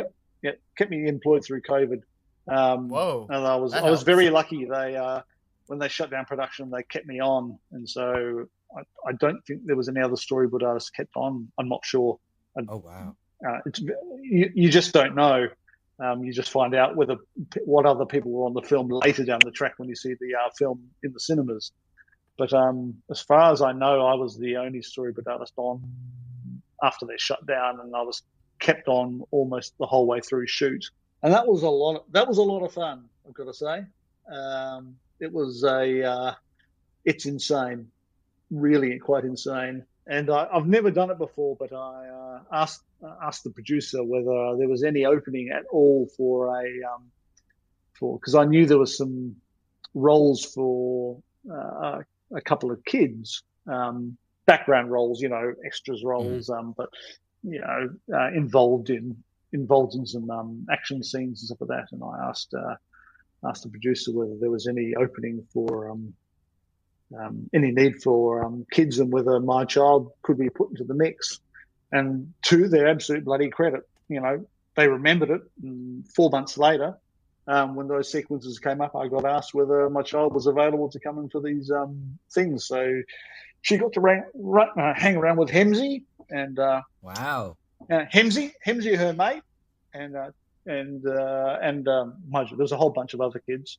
COVID. Whoa! And I was very lucky. They when they shut down production, they kept me on, and so I don't think there was any other storyboard artists kept on. I'm not sure. Oh wow! You just don't know. You just find out what other people were on the film later down the track when you see the film in the cinemas. But as far as I know, I was the only storyboard artist on after they shut down, and I was kept on almost the whole way through shoot. And that was a lot of fun, I've got to say. It's insane, really quite insane. And I've never done it before, but I asked the producer whether there was any opening at all because I knew there was some roles for a couple of kids, background roles, extras roles, but involved in some action scenes and stuff like that. And I asked the producer whether there was any opening for any need for kids and whether my child could be put into the mix. And to their absolute bloody credit, they remembered it. And 4 months later, when those sequences came up, I got asked whether my child was available to come in for these things. So she got to hang around with Hemsy and wow, Hemsy, her mate, and mind you, there was a whole bunch of other kids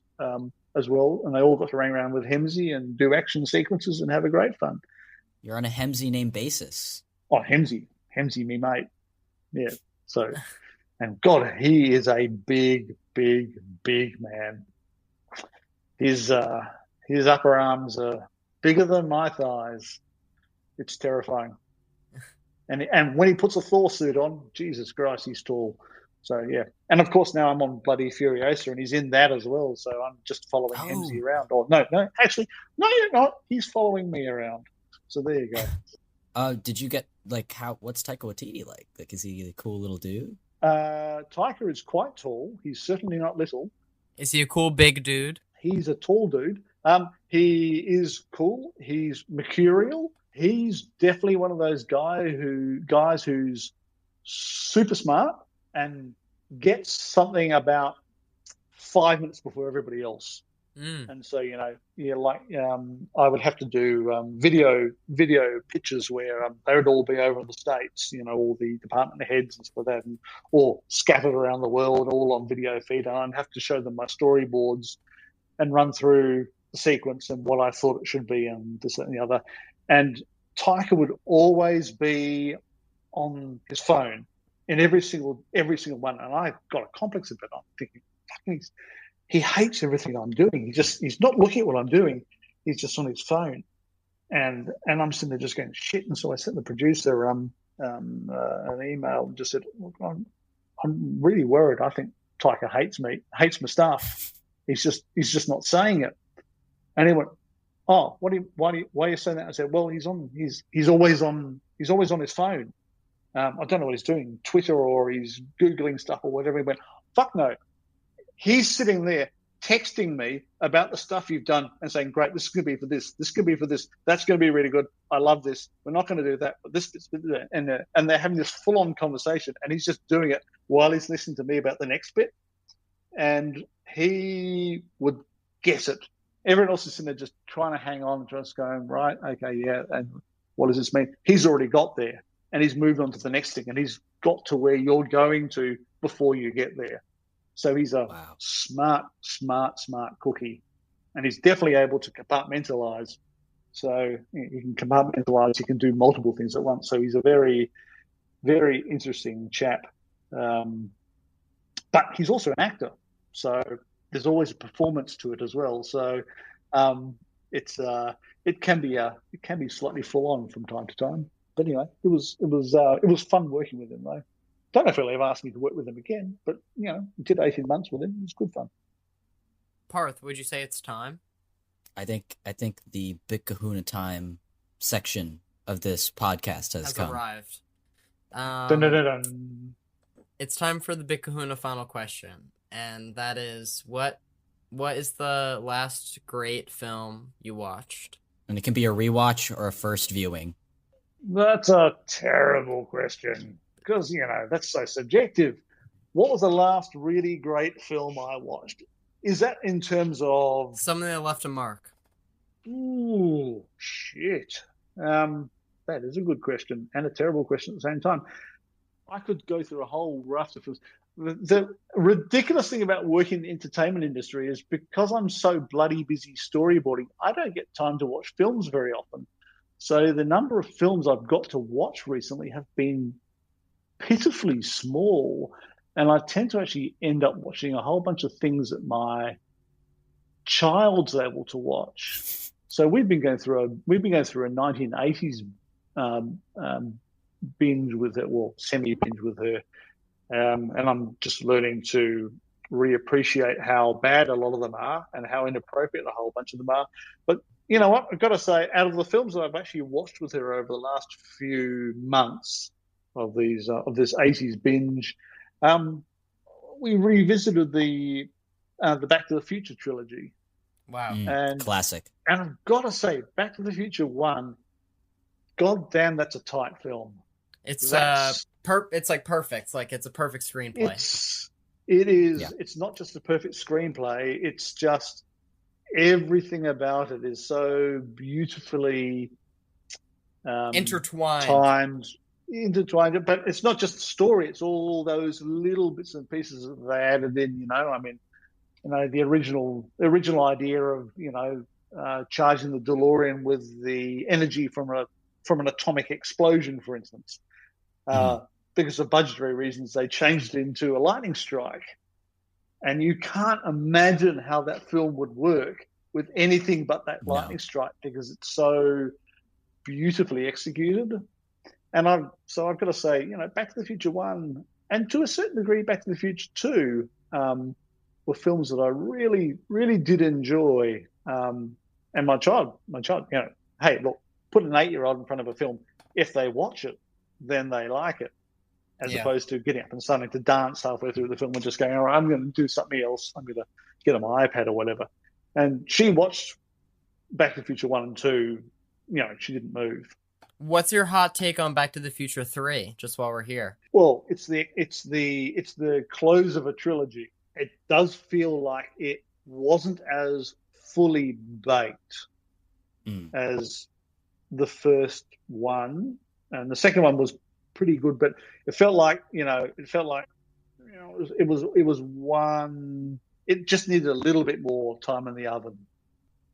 as well, and they all got to hang around with Hemsy and do action sequences and have a great fun. You're on a Hemsy name basis. Oh, Hemsy, me mate. Yeah. So, and God, he is a big man. His upper arms are bigger than my thighs. It's terrifying. And when he puts a Thor suit on, Jesus Christ, he's tall. So, yeah. And, of course, now I'm on bloody Furiosa, and he's in that as well. So I'm just following MZ around. Or no, actually, no, you're not. He's following me around. So there you go. Did you get, like, what's Taika Waititi like? Like, is he a cool little dude? Taika is quite tall. He's certainly not little. Is he a cool big dude? He's a tall dude. He is cool. He's mercurial. He's definitely one of those guys who's super smart and gets something about 5 minutes before everybody else. And so, I would have to do video pitches where they would all be over in the States, all the department heads and stuff like that, or scattered around the world, all on video feed. And I'd have to show them my storyboards and run through the sequence and what I thought it should be and this and the other. And Taika would always be on his phone in every single one. And I got a complex of it. I'm thinking, he hates everything I'm doing. He's not looking at what I'm doing. He's just on his phone. And I'm sitting there just going, shit. And so I sent the producer an email and just said, look, I'm really worried. I think Taika hates my stuff. He's just not saying it. And he went, oh, why are you saying that? I said, well, he's always on his phone. I don't know what he's doing, Twitter or he's Googling stuff or whatever. He went, fuck no. He's sitting there texting me about the stuff you've done and saying, great, this is going to be for this. This could be for this. That's going to be really good. I love this. We're not going to do that, but this. And they're having this full-on conversation, and he's just doing it while he's listening to me about the next bit. And he would get it. Everyone else is sitting there just trying to hang on, just going, right, okay, yeah, and what does this mean? He's already got there, and he's moved on to the next thing, and he's got to where you're going to before you get there. So he's a smart cookie, and he's definitely able to compartmentalize. So he can compartmentalize. He can do multiple things at once. So he's a very, very interesting chap. But he's also an actor, so there's always a performance to it as well. So it can be slightly full on from time to time. But anyway, it was fun working with him though. Don't know if he'll ever ask me to work with him again, but did 18 months with him. It was good fun. Parth, would you say it's time? I think the Big Kahuna time section of this podcast has come. Arrived. Dun, dun, dun, dun. It's time for the Big Kahuna final question, and that is what is the last great film you watched? And it can be a rewatch or a first viewing. That's a terrible question. Because, that's so subjective. What was the last really great film I watched? Is that in terms of... something that left a mark? Ooh, shit. That is a good question and a terrible question at the same time. I could go through a whole raft of films. The ridiculous thing about working in the entertainment industry is because I'm so bloody busy storyboarding, I don't get time to watch films very often. So the number of films I've got to watch recently have been pitifully small, and I tend to actually end up watching a whole bunch of things that my child's able to watch. So we've been going through a 1980s binge with her, well, semi-binge with her, and I'm just learning to reappreciate how bad a lot of them are and how inappropriate a whole bunch of them are. But you know what? I've got to say, out of the films that I've actually watched with her over the last few months of this 80s binge, we revisited the Back to the Future trilogy. Wow. And classic. And I've got to say, Back to the Future 1, god damn, that's a tight film. It's it's like perfect. It's like it's a perfect screenplay. It is. Yeah. It's not just a perfect screenplay. It's just everything about it is so beautifully intertwined. But it's not just the story. It's all those little bits and pieces that they added in. The original idea of charging the DeLorean with the energy from an atomic explosion, for instance. Because of budgetary reasons, they changed it into a lightning strike. And you can't imagine how that film would work with anything but that lightning strike, because it's so beautifully executed. And I've got to say, you know, Back to the Future 1 and to a certain degree Back to the Future 2 were films that I really, really did enjoy. And my child, you know, hey, look, put an 8-year-old in front of a film. If they watch it, then they like it, as opposed to getting up and starting to dance halfway through the film and just going, all right, I'm going to do something else. I'm going to get on my iPad or whatever. And she watched Back to the Future 1 and 2. You know, she didn't move. What's your hot take on Back to the Future 3, just while we're here? Well, it's the close of a trilogy. It does feel like it wasn't as fully baked as the first one, and the second one was pretty good, but it felt like it was it just needed a little bit more time in the oven.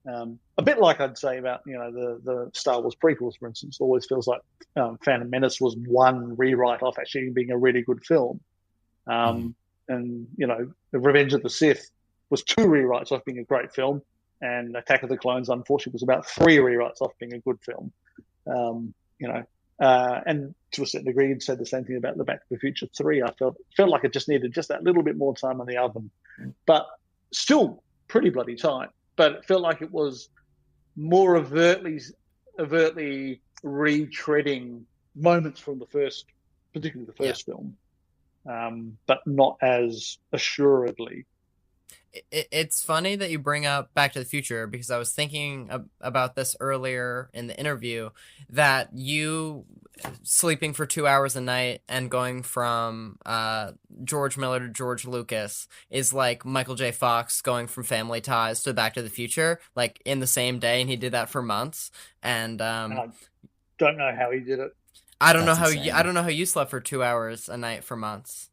A bit like I'd say about, you know, the Star Wars prequels, for instance. It always feels like Phantom Menace was one rewrite off actually being a really good film. And, you know, The Revenge of the Sith was 2 rewrites off being a great film. And Attack of the Clones, unfortunately, was about 3 rewrites off being a good film. You know, and to a certain degree, you'd said the same thing about the Back to the Future 3. I felt like it just needed just that little bit more time in the oven. But still pretty bloody tight. But it felt like it was more overtly retreading moments from the first, particularly the first film, but not as assuredly. It's funny that you bring up Back to the Future, because I was thinking about this earlier in the interview, that you sleeping for 2 hours a night and going from George Miller to George Lucas is like Michael J. Fox going from Family Ties to Back to the Future, like in the same day, and he did that for months. And I don't know how he did it. I don't know how you slept for 2 hours a night for months.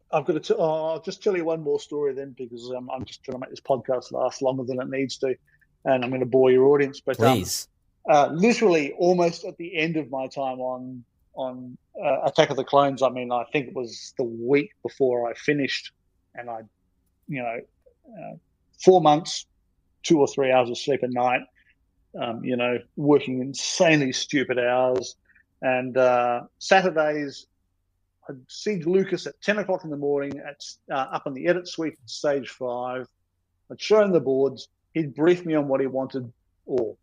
I'll just tell you one more story then, because I'm just trying to make this podcast last longer than it needs to, and I'm going to bore your audience. But please, literally, almost at the end of my time on Attack of the Clones, I mean, I think it was the week before I finished, and 4 months, 2 or 3 hours of sleep a night, you know, working insanely stupid hours, and Saturdays. I'd see Lucas at 10 o'clock in the morning up in the edit suite at stage 5. I'd show him the boards. He'd brief me on what he wanted, or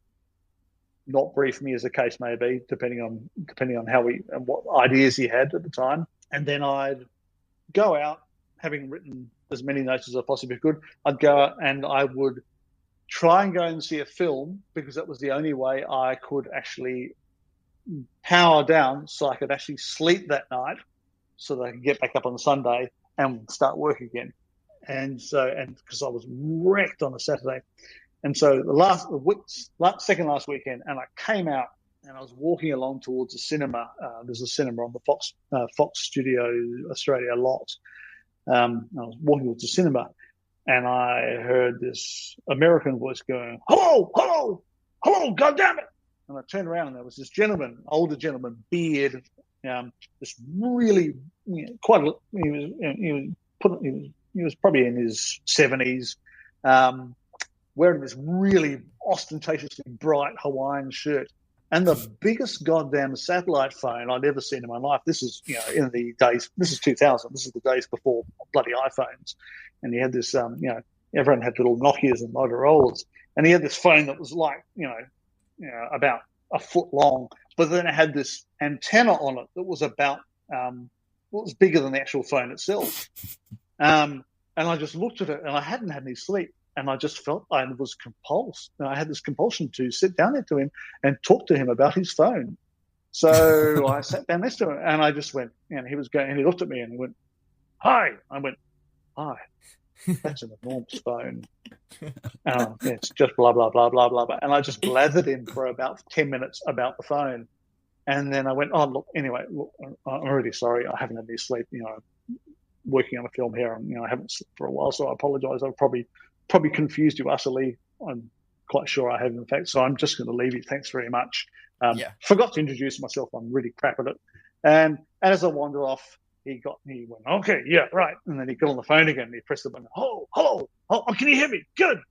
not brief me, as the case may be, depending on how and what ideas he had at the time. And then I'd go out, having written as many notes as I possibly could. I'd go out and I would try and go and see a film, because that was the only way I could actually power down so I could actually sleep that night, so that I could get back up on Sunday and start work again. And because I was wrecked on a Saturday. And so second last weekend, and I came out and I was walking along towards the cinema. There's a cinema on the Fox Studio Australia lot. I was walking towards the cinema, and I heard this American voice going, "Hello, hello, hello, goddammit!" And I turned around, and there was this gentleman, older gentleman, beard, this really, he was probably in his 70s, wearing this really ostentatiously bright Hawaiian shirt and the biggest goddamn satellite phone I'd ever seen in my life. This is, you know, in the days, this is 2000, this is the days before bloody iPhones. And he had this, you know, everyone had little Nokias and Motorola's, and he had this phone that was like, you know, about a foot long, but then it had this antenna on it that was about, was bigger than the actual phone itself. And I just looked at it, and I hadn't had any sleep, and I just felt I was compulsed. And I had this compulsion to sit down next to him and talk to him about his phone. So I sat down next to him, and I just went, and he was going, and he looked at me and he went, "Hi." I went, "Hi, that's an enormous phone. It's just blah, blah, blah, blah, blah, blah." And I just blathered him for about 10 minutes about the phone. And then I went, "Oh, look, anyway, look, I'm really sorry. I haven't had any sleep, you know, working on a film here. And, you know, I haven't slept for a while, so I apologize. I've probably confused you utterly. I'm quite sure I have, in fact. So I'm just going to leave you. Thanks very much." Forgot to introduce myself. I'm really crap at it. And as I wandered off, he went, "Okay, yeah, right." And then he got on the phone again, and he pressed the button. "Oh, hello. Oh, can you hear me? Good.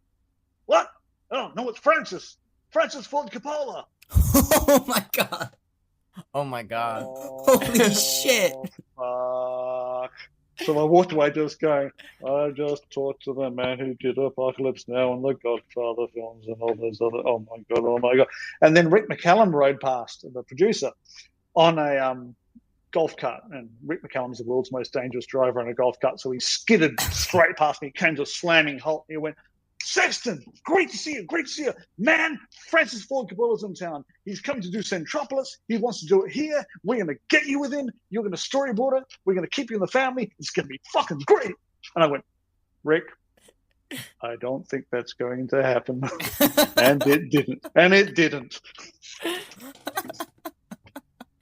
What? Oh, no, it's Francis Ford Coppola. Oh my god! Oh my god. Holy shit! Fuck. So I walked away just going, I just talked to the man who did Apocalypse Now and the Godfather films and all those other. Oh my god! Oh my god! And then Rick McCallum rode past, the producer, on a golf cart, and Rick McCallum's the world's most dangerous driver on a golf cart, so he skidded straight past me, came to a slamming halt, and he went, Sexton, great to see you. Man, Francis Ford Coppola's in town. He's coming to do Centropolis. He wants to do it here. We're going to get you with him. You're going to storyboard it. We're going to keep you in the family. It's going to be fucking great. And I went, Rick, I don't think that's going to happen. And it didn't.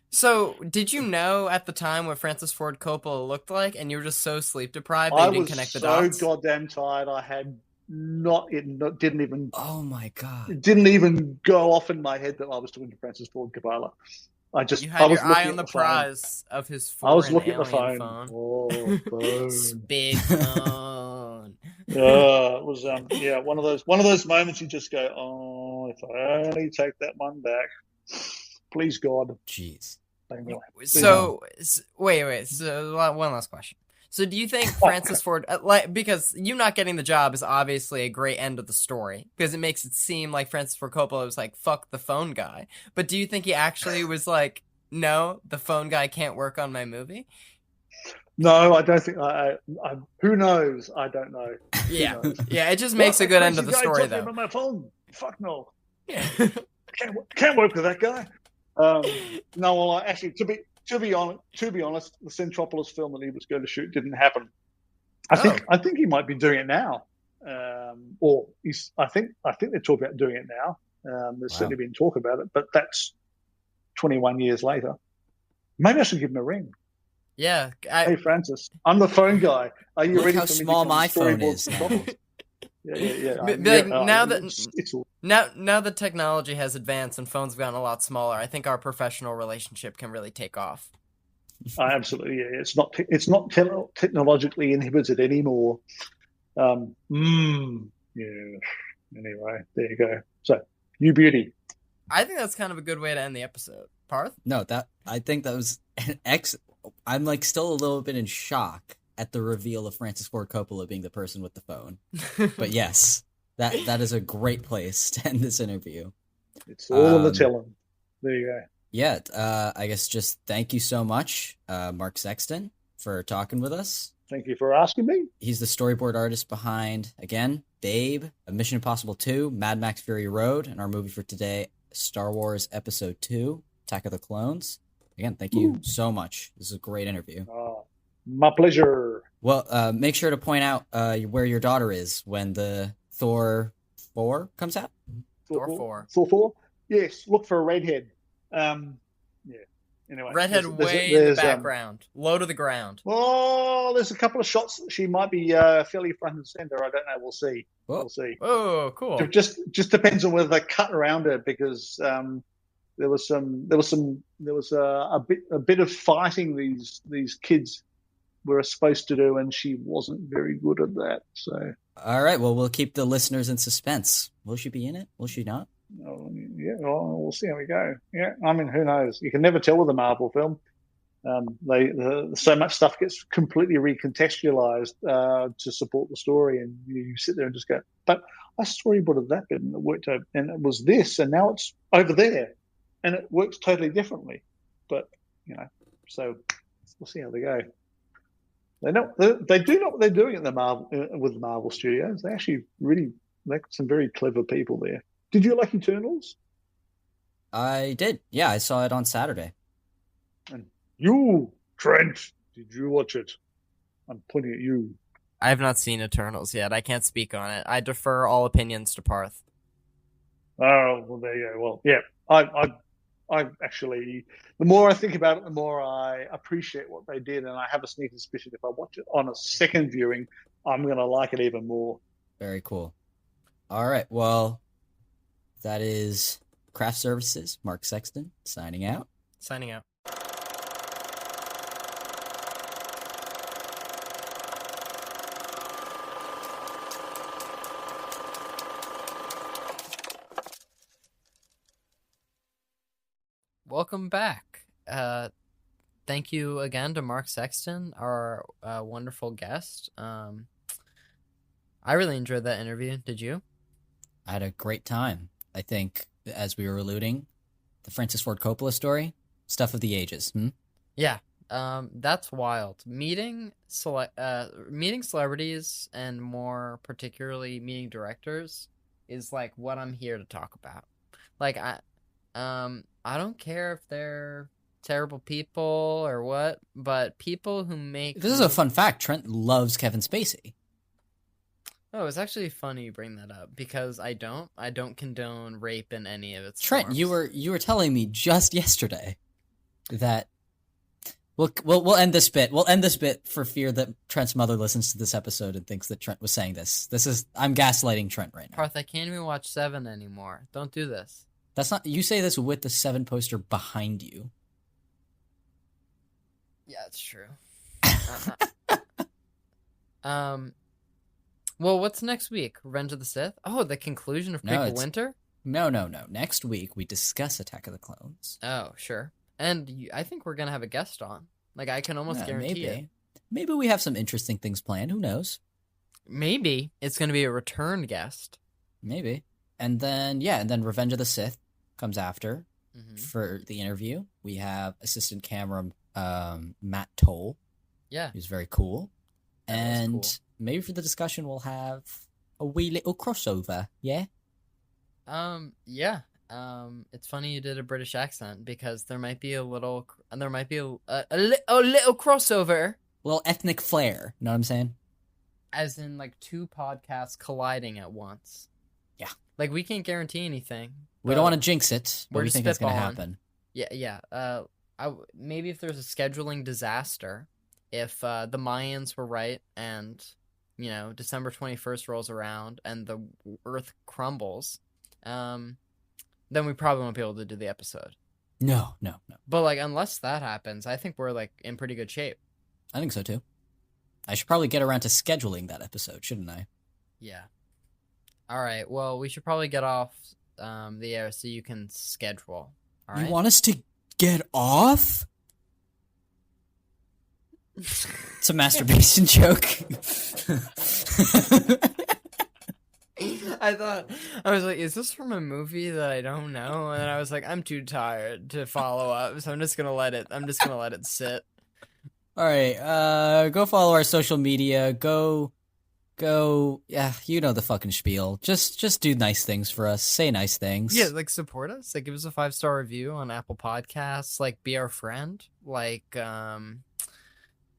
So, did you know at the time what Francis Ford Coppola looked like, and you were just so sleep deprived that you didn't connect the dots? I was so goddamn tired. I had didn't even. Oh my god! It didn't even go off in my head that I was talking to Francis Ford Coppola. You had your eye on the prize of his foreign I was looking at the phone. Oh, phone. Big phone. It was one of those moments you just go, oh, if I only take that one back, please God. Jeez. So wait. So one last question. So do you think Francis Ford, because you not getting the job is obviously a great end of the story, because it makes it seem like Francis Ford Coppola was like, fuck the phone guy. But do you think he actually was like, no, the phone guy can't work on my movie? No, I don't think. Who knows? I don't know. Yeah, it just makes a good end of the story, though. On my phone. Fuck no. Yeah. Can't work with that guy. No, well, actually, to be honest, the Centropolis film that he was going to shoot didn't happen. I think he might be doing it now, or I think they're talking about doing it now. There's certainly been talk about it, but that's 21 years later. Maybe I should give him a ring. Yeah. Hey, Francis, I'm the phone guy. Are you ready how for me small to my phone is now. Now that technology has advanced and phones have gotten a lot smaller, I think our professional relationship can really take off. Absolutely, yeah. It's not technologically inhibited anymore. Yeah. Anyway, there you go. So, you beauty. I think that's kind of a good way to end the episode. Parth? No, I think that was an I'm like still a little bit in shock at the reveal of Francis Ford Coppola being the person with the phone. But yes, that is a great place to end this interview. It's all in the telling. There you go. Yeah, I guess just thank you so much, Mark Sexton, for talking with us. Thank you for asking me. He's the storyboard artist behind, again, Babe, Mission Impossible 2, Mad Max Fury Road, and our movie for today, Star Wars Episode 2, Attack of the Clones. Again, thank you so much. This is a great interview. My pleasure. Well, make sure to point out where your daughter is when the Thor 4 comes out. Thor 4. Thor 4? Yes, look for a redhead. Yeah. Anyway, redhead in the background, low to the ground. Oh, there's a couple of shots that she might be fairly front and center. I don't know. We'll see. Whoa. We'll see. Oh, cool. It just depends on whether they cut around her, because there was a bit of fighting these kids were supposed to do, and she wasn't very good at that. So. All right. Well, we'll keep the listeners in suspense. Will she be in it? Will she not? Yeah, well, we'll see how we go. Yeah, I mean, who knows? You can never tell with a Marvel film. So much stuff gets completely recontextualized to support the story, and you sit there and just go, "But I storyboarded that bit, and it worked out, and it was this, and now it's over there, and it works totally differently." But so we'll see how they go. They do know what they're doing at with the Marvel Studios. They actually they've got some very clever people there. Did you like Eternals? I did. Yeah, I saw it on Saturday. And you, Trent, did you watch it? I'm pointing at you. I have not seen Eternals yet. I can't speak on it. I defer all opinions to Parth. Oh, well, there you go. Well, yeah, I actually, the more I think about it, the more I appreciate what they did, and I have a sneaking suspicion if I watch it on a second viewing, I'm going to like it even more. Very cool. All right, well, that is Craft Services, Mark Sexton, signing out. Signing out. welcome back. Thank you again to Mark Sexton, our wonderful guest. I really enjoyed that interview. Did you? I had a great time. I think, as we were alluding, the Francis Ford Coppola story, stuff of the ages. Yeah. That's wild. Meeting celebrities, and more particularly meeting directors, is like what I'm here to talk about. Like I don't care if they're terrible people or what, but people who make This is a fun fact. Trent loves Kevin Spacey. Oh, it's actually funny you bring that up, because I don't condone rape in any of its Trent, forms. you were telling me just yesterday that we'll end this bit. We'll end this bit for fear that Trent's mother listens to this episode and thinks that Trent was saying this. I'm gaslighting Trent right now. Parth, I can't even watch Seven anymore. Don't do this. That's not. You say this with the Seven poster behind you. Yeah, it's true. Well, what's next week? Revenge of the Sith? Oh, the conclusion of Prequel Winter? No. Next week we discuss Attack of the Clones. Oh, sure. And I think we're gonna have a guest on. Like, I can almost guarantee it. Maybe we have some interesting things planned. Who knows? Maybe it's gonna be a return guest. Maybe. And then Revenge of the Sith comes after for the interview. We have assistant camera Matt Toll. Yeah. Who's very cool. And cool. Maybe for the discussion we'll have a wee little crossover, yeah? Yeah. It's funny you did a British accent, because there might be a little crossover. A little ethnic flair, you know what I'm saying? As in, like, two podcasts colliding at once. Yeah. Like, we can't guarantee anything. We don't want to jinx it, but we're we just think it's going to spitballing. happen. Yeah. Maybe if there's a scheduling disaster, if the Mayans were right and, December 21st rolls around and the Earth crumbles, then we probably won't be able to do the episode. No. But, like, unless that happens, I think we're, like, in pretty good shape. I think so, too. I should probably get around to scheduling that episode, shouldn't I? Yeah. All right. Well, we should probably get off the air so you can schedule. All right. You want us to get off? It's a masturbation joke. I was like, is this from a movie that I don't know? And I was like, I'm too tired to follow up, so I'm just gonna let it sit. All right, go follow our social media. Go. Yeah, you know the fucking spiel. Just do nice things for us. Say nice things. Yeah, like, support us. Like, give us a 5-star review on Apple Podcasts. Like, be our friend. Like,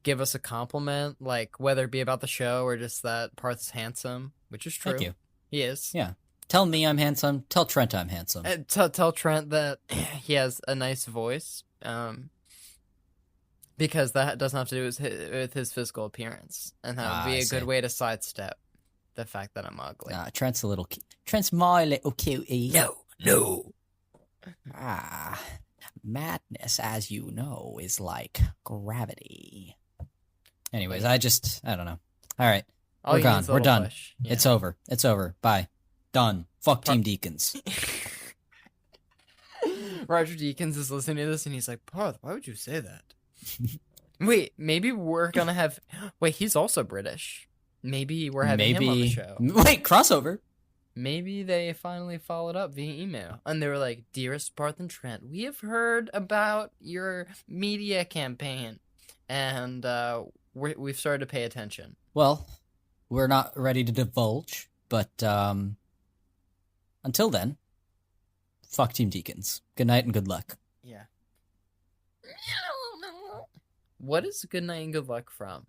give us a compliment. Like, whether it be about the show or just that Parth's handsome, which is true. Thank you. He is. Yeah. Tell me I'm handsome. Tell Trent I'm handsome. Tell Trent that he has a nice voice. Because that doesn't have to do with his physical appearance, and that would be a good way to sidestep the fact that I'm ugly. Trent's my little cutie. No. Madness, as you know, is like gravity. Anyways, I don't know. All right, we're gone. We're done. Yeah. It's over. Bye. Done. Fuck Team Deacons. Roger Deakins is listening to this, and he's like, Parth, why would you say that? Wait, maybe we're gonna have... Wait, he's also British. Maybe we're having him on the show. Wait, crossover. Maybe they finally followed up via email. And they were like, Dearest Parth and Trent, we have heard about your media campaign. And we've started to pay attention. Well, we're not ready to divulge, but until then, fuck Team Deacons. Good night and good luck. Yeah. What is good night and good luck from?